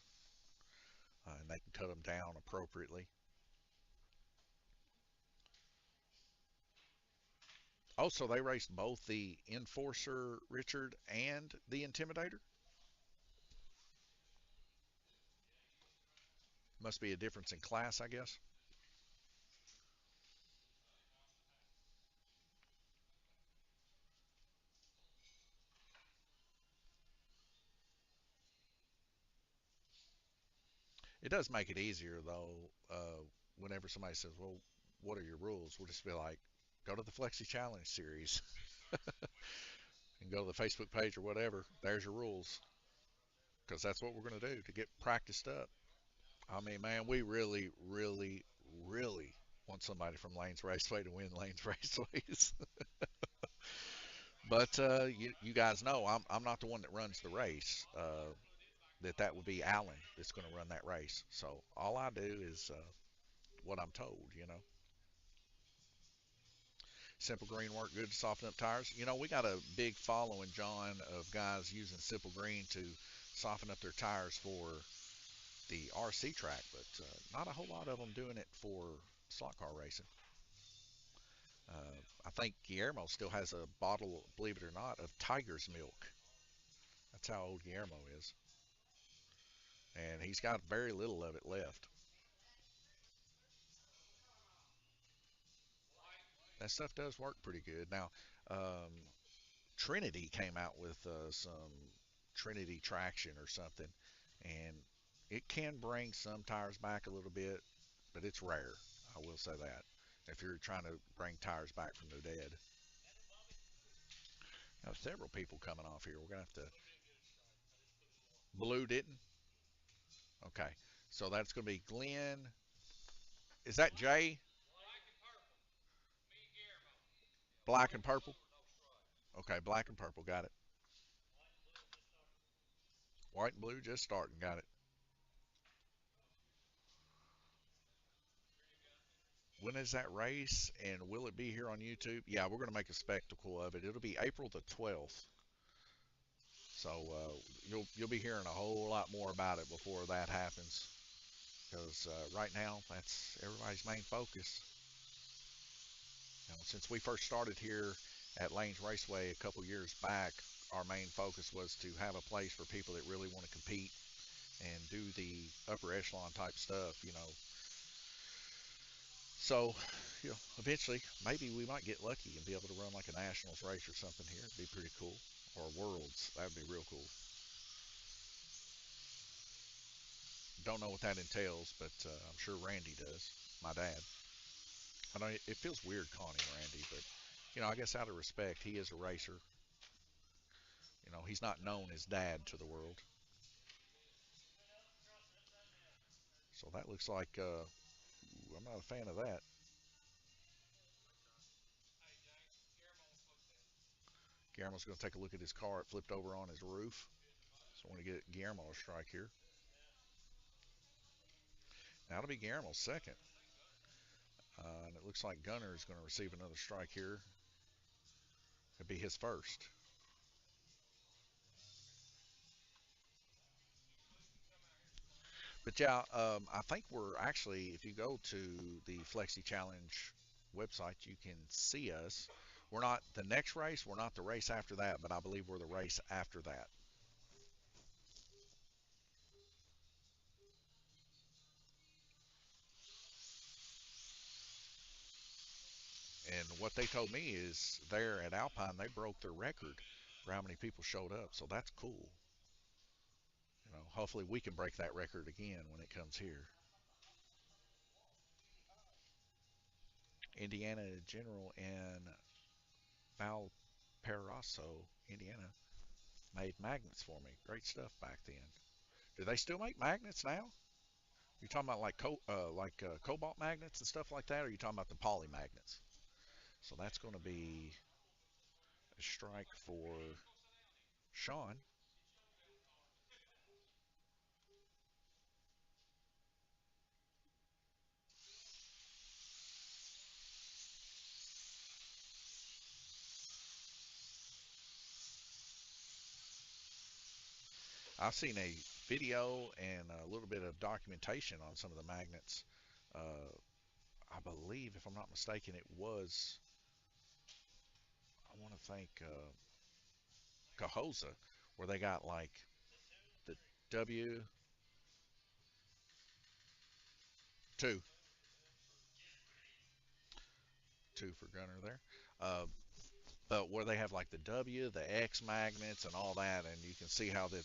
and they can cut them down appropriately. Oh, so they raced both the Enforcer Richard and the Intimidator? Must be a difference in class, I guess. It does make it easier though. Whenever somebody says, "Well, what are your rules?" We'll just be like, "Go to the Flexi Challenge series and go to the Facebook page or whatever. There's your rules." Because that's what we're going to do to get practiced up. I mean, man, we really, really, really want somebody from Lanes Raceway to win Lanes Raceways. But you guys know I'm not the one that runs the race. That would be Alan that's going to run that race. So all I do is what I'm told, you know. Simple Green work good to soften up tires. You know, we got a big following, John, of guys using Simple Green to soften up their tires for the RC track, but not a whole lot of them doing it for slot car racing. I think Guillermo still has a bottle, believe it or not, of Tiger's milk. That's how old Guillermo is. And he's got very little of it left. That stuff does work pretty good. Now, um, Trinity came out with some Trinity traction or something, and it can bring some tires back a little bit, but it's rare. I will say that. If you're trying to bring tires back from the dead. Now, several people coming off here. We're going to have to. Blue didn't? Okay. So that's going to be Glenn. Is that Jay? Black and purple? Okay, black and purple. Got it. White and blue just starting. Got it. When is that race, and will it be here on YouTube? Yeah, we're going to make a spectacle of it. It'll be April the 12th. So you'll be hearing a whole lot more about it before that happens. Because right now, that's everybody's main focus. Since we first started here at Lanes Raceway a couple years back, our main focus was to have a place for people that really want to compete and do the upper echelon type stuff. So, eventually, maybe we might get lucky and be able to run like a nationals race or something here. It'd be pretty cool. Or worlds. That would be real cool. Don't know what that entails, but I'm sure Randy does. My dad. I know it feels weird calling him Randy, but I guess out of respect, he is a racer. He's not known as dad to the world. So that looks like I'm not a fan of that. Guillermo's going to take a look at his car. It flipped over on his roof. So I want to get Guillermo a strike here. That'll be Guillermo's second. And it looks like Gunner is going to receive another strike here. It'll be his first. But yeah, I think we're actually, if you go to the Flexi Challenge website, you can see us. We're not the next race, we're not the race after that, but I believe we're the race after that. And what they told me is there at Alpine, they broke their record for how many people showed up. So that's cool. Hopefully we can break that record again when it comes here. Indiana General in Valparaiso, Indiana, made magnets for me. Great stuff back then. Do they still make magnets now? You talking about like cobalt magnets and stuff like that, or are you talking about the poly magnets? So that's going to be a strike for Sean. I've seen a video and a little bit of documentation on some of the magnets. Uh, I believe, if I'm not mistaken, it was, I want to think, Cahosa, where they got like the W2, two for Gunner there. Uh, but where they have like the W, the X magnets, and all that, and you can see how they're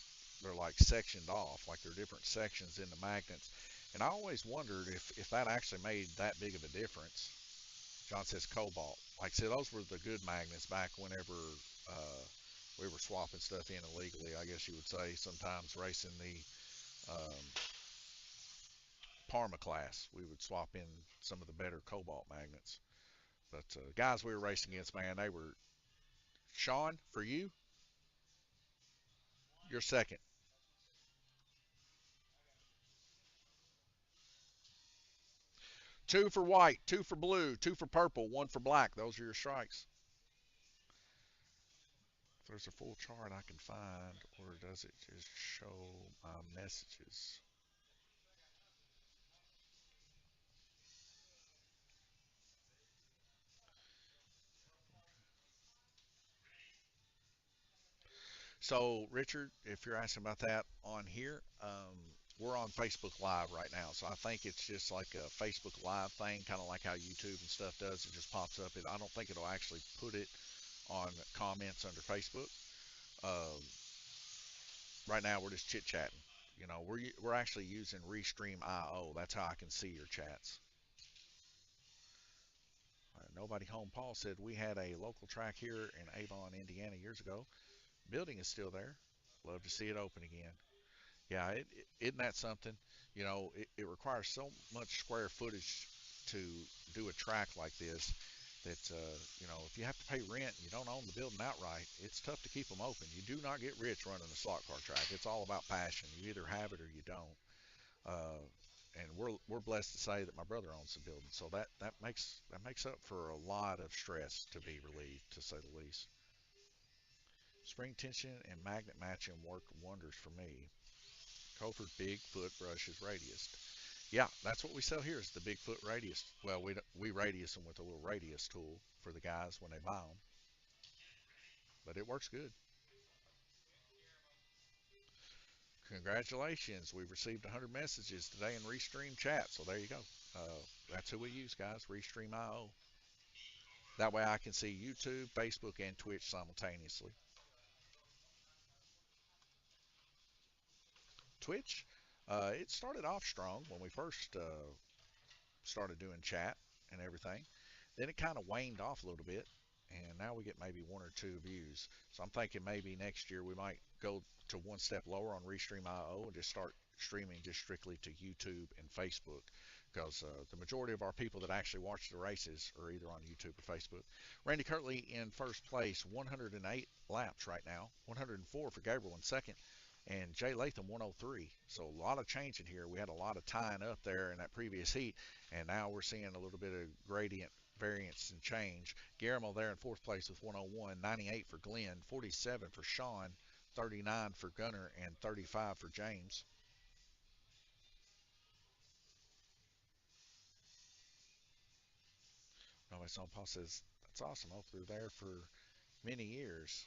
like sectioned off, like they're different sections in the magnets. And I always wondered if that actually made that big of a difference. John says cobalt. Like I said, those were the good magnets back whenever we were swapping stuff in illegally, I guess you would say, sometimes racing the Parma class. We would swap in some of the better cobalt magnets. But guys we were racing against, man, they were. Sean, for you, you're second. Two for white, two for blue, two for purple, one for black. Those are your strikes. If there's a full chart I can find, or does it just show my messages? So, Richard, if you're asking about that on here, we're on Facebook Live right now. So I think it's just like a Facebook Live thing, kind of like how YouTube and stuff does. It just pops up. I don't think it'll actually put it on comments under Facebook. Um, right now, we're just chit chatting. We're actually using Restream IO. That's how I can see your chats. Nobody home. Paul said we had a local track here in Avon, Indiana years ago. Building is still there. Love to see it open again. Yeah, isn't that something? It requires so much square footage to do a track like this. that if you have to pay rent and you don't own the building outright, it's tough to keep them open. You do not get rich running a slot car track. It's all about passion. You either have it or you don't. Uh, and we're blessed to say that my brother owns the building, so that makes up for a lot of stress to be relieved, to say the least. Spring tension and magnet matching work wonders for me. Cofer Bigfoot brushes radius. Yeah, that's what we sell here is the Bigfoot radius. Well, we radius them with a little radius tool for the guys when they buy them, but it works good. Congratulations, we've received 100 messages today in Restream chat, so there you go. That's who we use, guys. Restream.io. That way I can see YouTube, Facebook, and Twitch simultaneously. Twitch, it started off strong when we first started doing chat and everything. Then it kind of waned off a little bit, and now we get maybe one or two views. So I'm thinking maybe next year we might go to one step lower on Restream.io and just start streaming just strictly to YouTube and Facebook, because the majority of our people that actually watch the races are either on YouTube or Facebook. Randy Kirtley in first place, 108 laps right now, 104 for Gabriel in second, and Jay Latham 103. So a lot of changing here. We had a lot of tying up there in that previous heat, and now we're seeing a little bit of gradient variance and change. Guillermo there in fourth place with 101, 98 for Glenn, 47 for Sean, 39 for Gunner, and 35 for James. Nobody saw Paul says, that's awesome. Hope they're there for many years.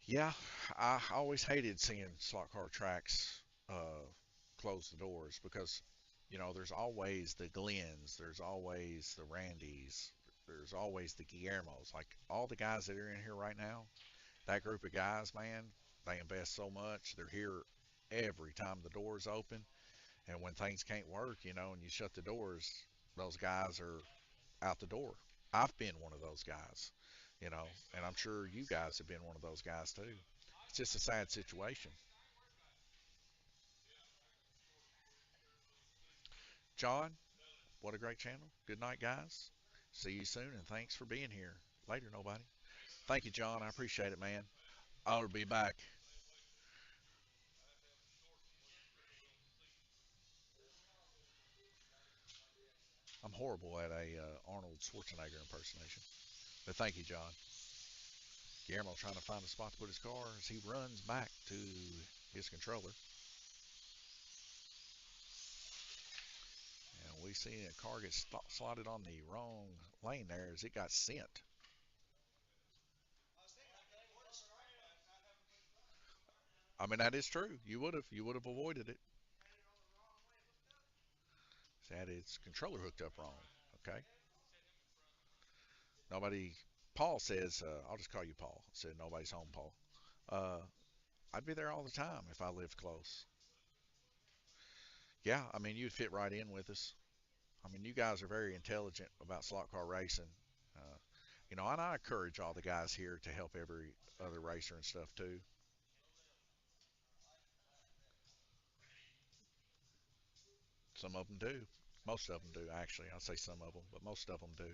Yeah, I always hated seeing slot car tracks uh, close the doors because, there's always the Glens, there's always the Randys, there's always the Guillermos. Like all the guys that are in here right now, that group of guys, man, they invest so much. They're here every time the doors open. And when things can't work, and you shut the doors, those guys are out the door. I've been one of those guys, you know, and I'm sure you guys have been one of those guys too. It's just a sad situation. John, what a great channel. Good night, guys. See you soon, and thanks for being here. Later, nobody. Thank you, John. I appreciate it, man. I'll be back. I'm horrible at a Arnold Schwarzenegger impersonation, but thank you, John. Guillermo trying to find a spot to put his car as he runs back to his controller. And we see a car get slotted on the wrong lane there as it got sent. I mean, that is true. You would have avoided it. Had its controller hooked up wrong. Okay. Nobody. Paul says, I'll just call you Paul. Said nobody's home, Paul. Uh, I'd be there all the time if I lived close. Yeah, I mean, you'd fit right in with us. I mean, you guys are very intelligent about slot car racing. Uh, and I encourage all the guys here to help every other racer and stuff too. Some of them do. Most of them do, actually. I'll say some of them, but most of them do.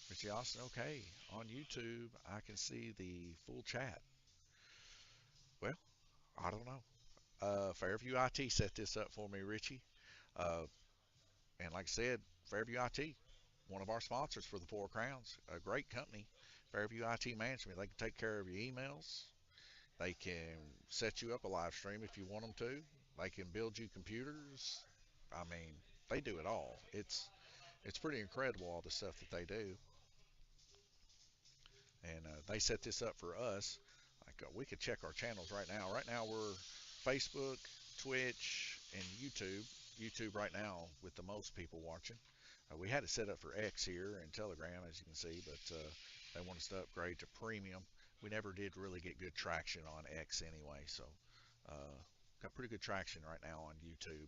Richie Austin, okay. On YouTube, I can see the full chat. Well, I don't know. Fairview IT set this up for me, Richie. Uh, and like I said, Fairview IT, one of our sponsors for the Four Crowns, a great company. Fairview IT Management, they can take care of your emails. They can set you up a live stream if you want them to. They can build you computers. I mean, they do it all. It's pretty incredible all the stuff that they do. And they set this up for us. Like we could check our channels right now. Right now we're Facebook, Twitch, and YouTube. YouTube right now with the most people watching. We had it set up for X here and Telegram, as you can see, but they want us to upgrade to premium. We never did really get good traction on X anyway, so uh, got pretty good traction right now on YouTube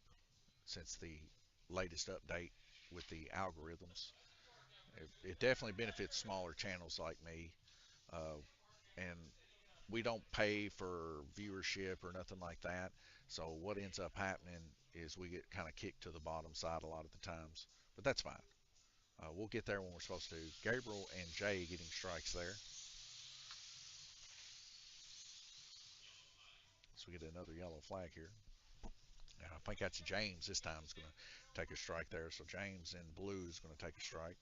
since the latest update with the algorithms. It definitely benefits smaller channels like me, and we don't pay for viewership or nothing like that. So what ends up happening is we get kind of kicked to the bottom side a lot of the times, but that's fine. We'll get there when we're supposed to. Gabriel and Jay getting strikes there. So we get another yellow flag here. And I think that's James this time is going to take a strike there. So James in blue is going to take a strike.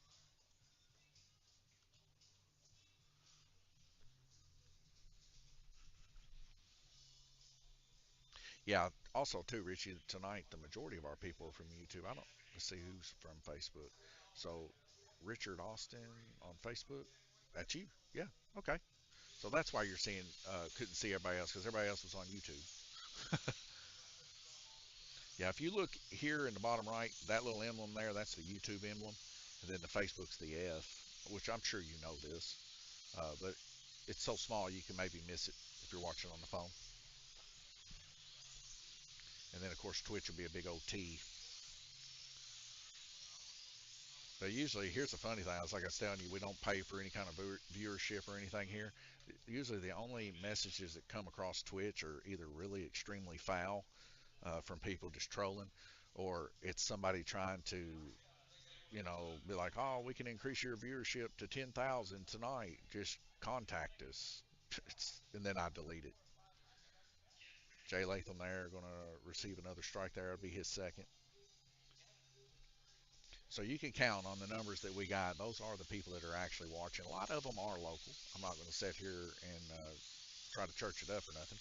Yeah. Also, too, Richie, tonight the majority of our people are from YouTube. I don't let's see who's from Facebook. So Richard Austin on Facebook. That's you. Yeah. Okay. So that's why you're seeing couldn't see everybody else because everybody else was on YouTube. Yeah, if you look here in the bottom right, that little emblem there, that's the YouTube emblem, and then the Facebook's the F, which I'm sure you know this, but it's so small you can maybe miss it if you're watching on the phone. And then of course Twitch will be a big old T. But usually, here's the funny thing: like I was telling you, we don't pay for any kind of viewership or anything here. Usually, the only messages that come across Twitch are either really extremely foul from people just trolling, or it's somebody trying to be like, oh, we can increase your viewership to 10,000 tonight. Just contact us. And then I delete it. Jay Latham there going to receive another strike there. It'll be his second. So you can count on the numbers that we got. Those are the people that are actually watching. A lot of them are local. I'm not going to sit here and try to church it up or nothing.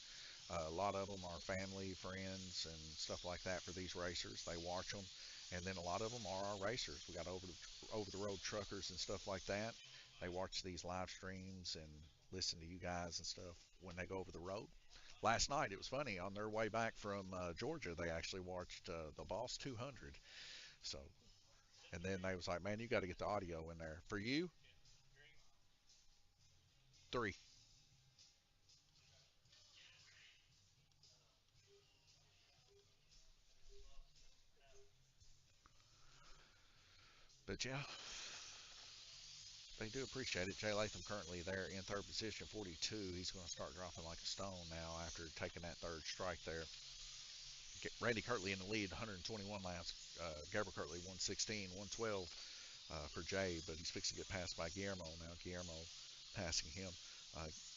A lot of them are family, friends, and stuff like that for these racers. They watch them, and then a lot of them are our racers. We got over the road truckers and stuff like that. They watch these live streams and listen to you guys and stuff when they go over the road. Last night it was funny. On their way back from Georgia, they actually watched the Boss 200. So, and then they was like, "Man, you got to get the audio in there for you." Three. But yeah, they do appreciate it. Jay Latham currently there in third position, 42. He's going to start dropping like a stone now after taking that third strike there. Randy Kirtley in the lead, 121 laps. Gabriel Kirtley, 116, 112 for Jay, but he's fixing to get passed by Guillermo now. Guillermo passing him.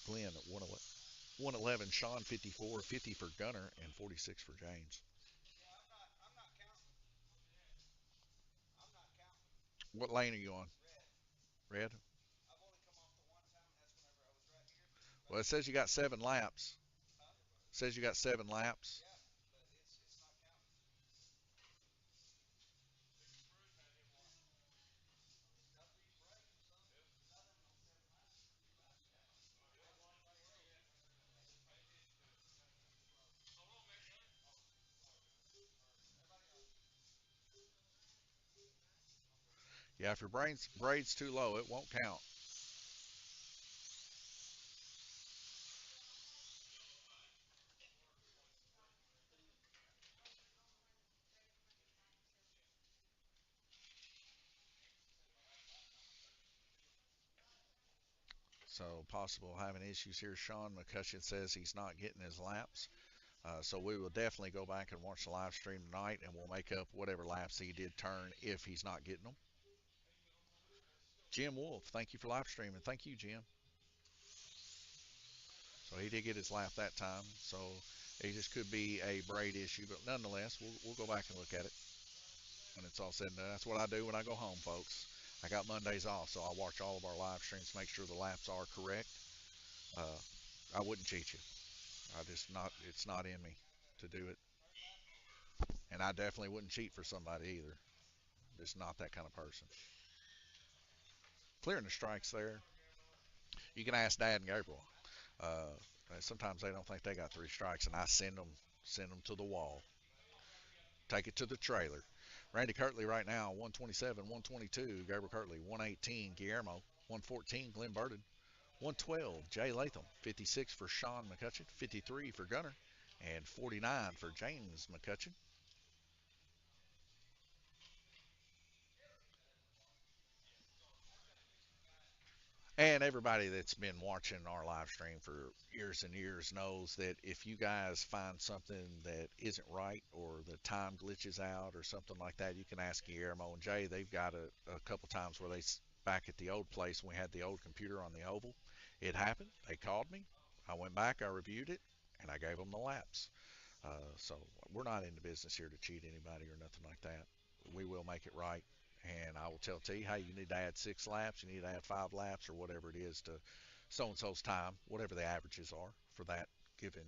Glenn at 111, Sean 54, 50 for Gunner, and 46 for James. What lane are you on? Red? Well, it says you got 7 laps. It says you got 7 laps. Yeah, if your braid's too low, it won't count. So possible having issues here. Sean McCutcheon says he's not getting his laps. So we will definitely go back and watch the live stream tonight, and we'll make up whatever laps he did turn if he's not getting them. Jim Wolf, thank you for live streaming. Thank you, Jim. So he did get his lap that time. So it just could be a braid issue, but nonetheless, we'll go back and look at it when it's all said and done. That's what I do when I go home, folks. I got Mondays off, so I watch all of our live streams, make sure the laps are correct. Uh, I wouldn't cheat you. I just not. It's not in me to do it, and I definitely wouldn't cheat for somebody either. Just not that kind of person. Clearing the strikes there. You can ask Dad and Gabriel. Uh, Sometimes they don't think they got 3 strikes, and I send them to the wall. Take it to the trailer. Randy Kirtley right now, 127, 122. Gabriel Kirtley, 118. Guillermo, 114. Glenn Burden, 112. Jay Latham, 56 for Sean McCutcheon, 53 for Gunner, and 49 for James McCutcheon. And everybody that's been watching our live stream for years and years knows that if you guys find something that isn't right or the time glitches out or something like that, you can ask Guillermo and Jay. They've got a couple times where back at the old place when we had the old computer on the oval. It happened. They called me. I went back, I reviewed it, and I gave them the laps. So we're not in the business here to cheat anybody or nothing like that. We will make it right. And I will tell T, hey, you need to add 6 laps, you need to add 5 laps, or whatever it is to so and so's time, whatever the averages are for that given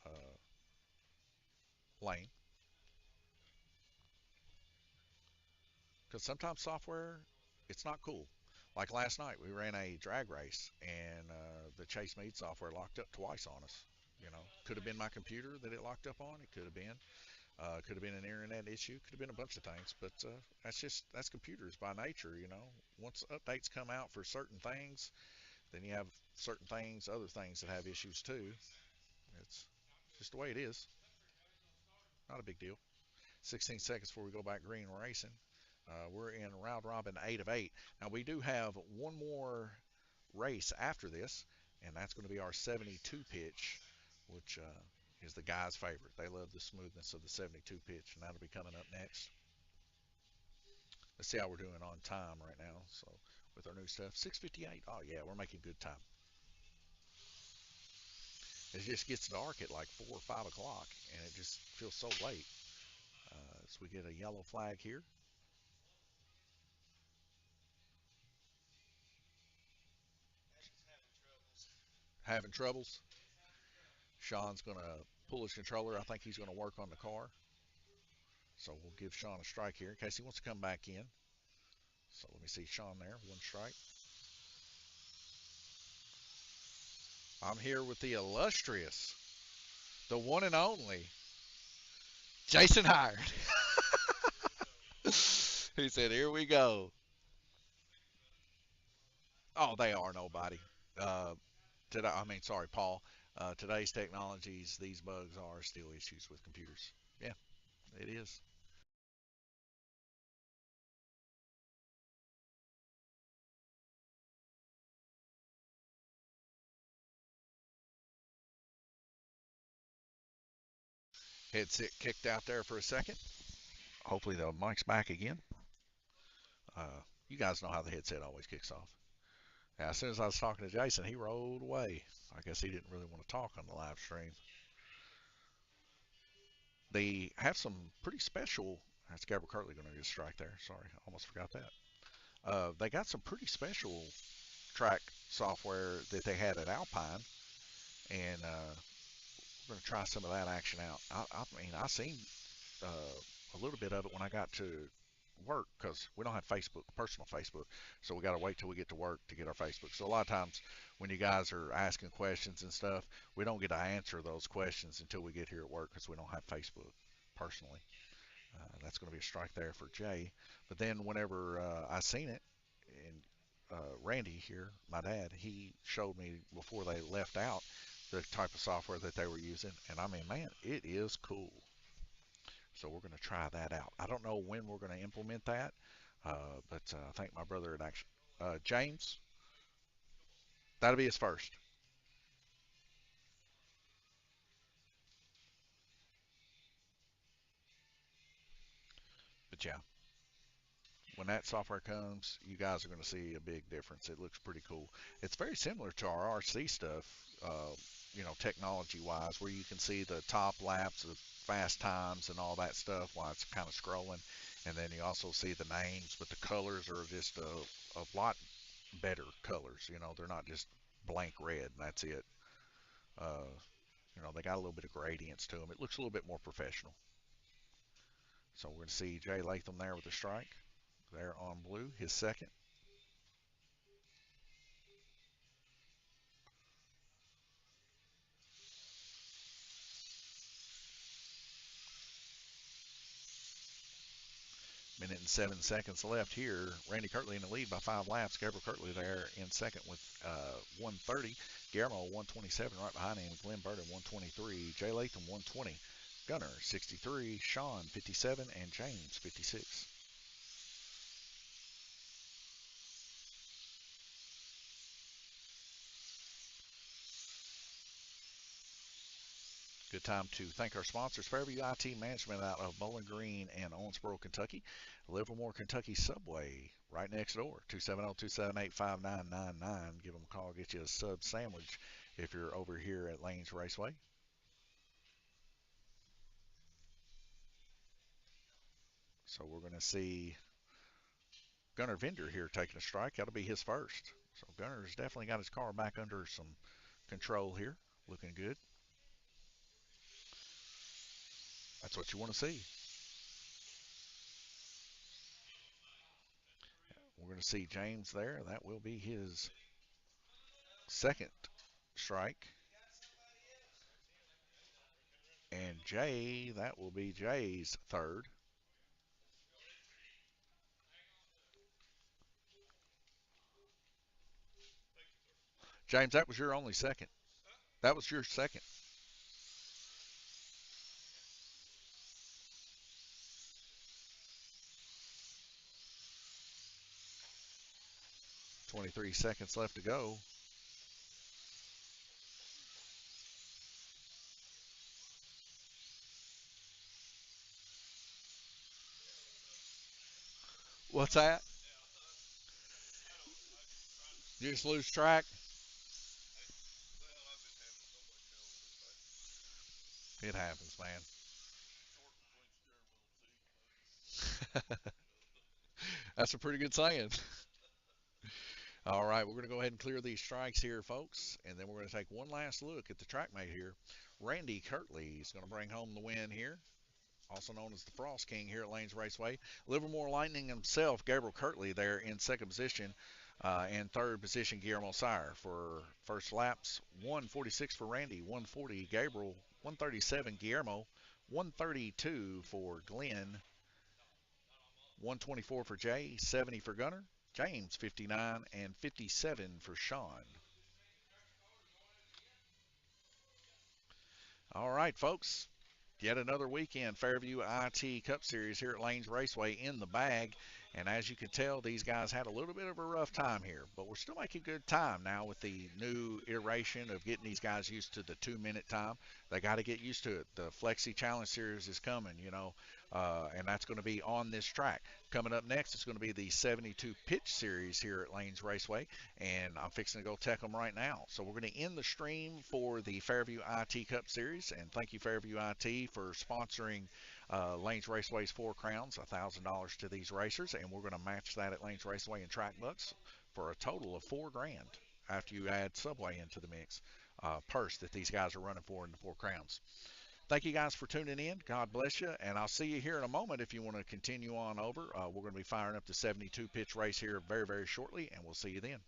uh, lane. Because sometimes software, it's not cool. Like last night, we ran a drag race, and the Chase Mead software locked up twice on us. You know, could have been my computer that it locked up on. It could have been. Could have been an internet issue. Could have been a bunch of things. But that's computers by nature. You know, once updates come out for certain things, then you have certain things, other things that have issues too. It's just the way it is. Not a big deal. 16 seconds before we go back green racing. We're in round robin 8 of 8. Now we do have one more race after this, and that's going to be our 72 pitch, which is the guys' favorite. They love the smoothness of the 72 pitch, and that'll be coming up next. Let's see how we're doing on time right now. So with our new stuff, 6:58. Oh yeah, we're making good time. It just gets dark at like 4 or 5 o'clock, and it just feels so late. So we get a yellow flag here. Having troubles. Sean's going to pull his controller. I think he's going to work on the car. So we'll give Sean a strike here in case he wants to come back in. So let me see Sean there. One strike. I'm here with the illustrious, the one and only Jason Hired. He said, "Here we go." Oh, they are nobody. Uh, I mean, sorry, Paul. Today's technologies, these bugs are still issues with computers. Yeah, it is. Headset kicked out there for a second. Hopefully the mic's back again. You guys know how the headset always kicks off. Now, as soon as I was talking to Jason, he rolled away. I guess he didn't really want to talk on the live stream. They have some pretty special. That's Gabriel Kirtley going to get a strike there. Sorry, I almost forgot that. They got some pretty special track software that they had at Alpine, and we're going to try some of that action out. I mean, I seen a little bit of it when I got to work because we don't have Facebook, personal Facebook, so we got to wait till we get to work to get our Facebook. So a lot of times when you guys are asking questions and stuff, we don't get to answer those questions until we get here at work because we don't have Facebook personally. That's going to be a strike there for Jay. But then whenever I seen it, and Randy here, my dad, he showed me before they left out the type of software that they were using, and I mean, man, it is cool. So we're going to try that out. I don't know when we're going to implement that, but I think my brother had actually, James, that'll be his first. But yeah, when that software comes, you guys are going to see a big difference. It looks pretty cool. It's very similar to our RC stuff, technology wise, where you can see the top laps of fast times and all that stuff while it's kind of scrolling. And then you also see the names, but the colors are just a lot better colors. They're not just blank red and that's it. Uh, they got a little bit of gradients to them. It looks a little bit more professional. So we're going to see Jay Latham there with a strike. There on blue, his second. Minute and 7 seconds left here. Randy Kirtley in the lead by 5 laps. Gabriel Kirtley there in second with 130. Guillermo 127 right behind him. Glenn Burton 123. Jay Latham 120. Gunner 63. Sean 57. And James 56. time to thank our sponsors, Fairview IT Management out of Bowling Green and Owensboro, Kentucky. Livermore, Kentucky Subway, right next door, 270-278-5999. Give them a call, get you a sub sandwich if you're over here at Lanes Raceway. So we're going to see Gunnar Vender here taking a strike. That'll be his first. So Gunner's definitely got his car back under some control here. Looking good. That's what you want to see. We're going to see James there. That will be his second strike. And Jay, that will be Jay's third. James, that was your only second. That was your second. 23 seconds left to go. What's that? You just lose track? It happens, man. That's a pretty good saying. All right, we're going to go ahead and clear these strikes here, folks, and then we're going to take one last look at the track mate here. Randy Kirtley is going to bring home the win here, also known as the Frost King here at Lanes Raceway. Livermore Lightning himself, Gabriel Kirtley, there in second position. And third position, Guillermo Sire for first laps. 146 for Randy, 140 Gabriel, 137 Guillermo, 132 for Glenn, 124 for Jay, 70 for Gunner, James 59, and 57 for Sean. All right, folks. Yet another weekend Fairview IT Cup Series here at Lanes Raceway in the bag. And as you can tell, these guys had a little bit of a rough time here, but we're still making good time now with the new iteration of getting these guys used to the 2-minute time. They got to get used to it. The Flexi Challenge Series is coming, and that's going to be on this track. Coming up next, it's going to be the 72 Pitch Series here at Lanes Raceway, and I'm fixing to go tech them right now. So we're going to end the stream for the Fairview IT Cup Series, and thank you, Fairview IT, for sponsoring Lanes Raceway's Four Crowns, $1,000 to these racers, and we're going to match that at Lanes Raceway and Track Bucks for a total of $4,000 after you add Subway into the mix. Purse that these guys are running for in the Four Crowns. Thank you guys for tuning in. God bless you, and I'll see you here in a moment if you want to continue on over. We're going to be firing up the 72 pitch race here very, very shortly, and we'll see you then.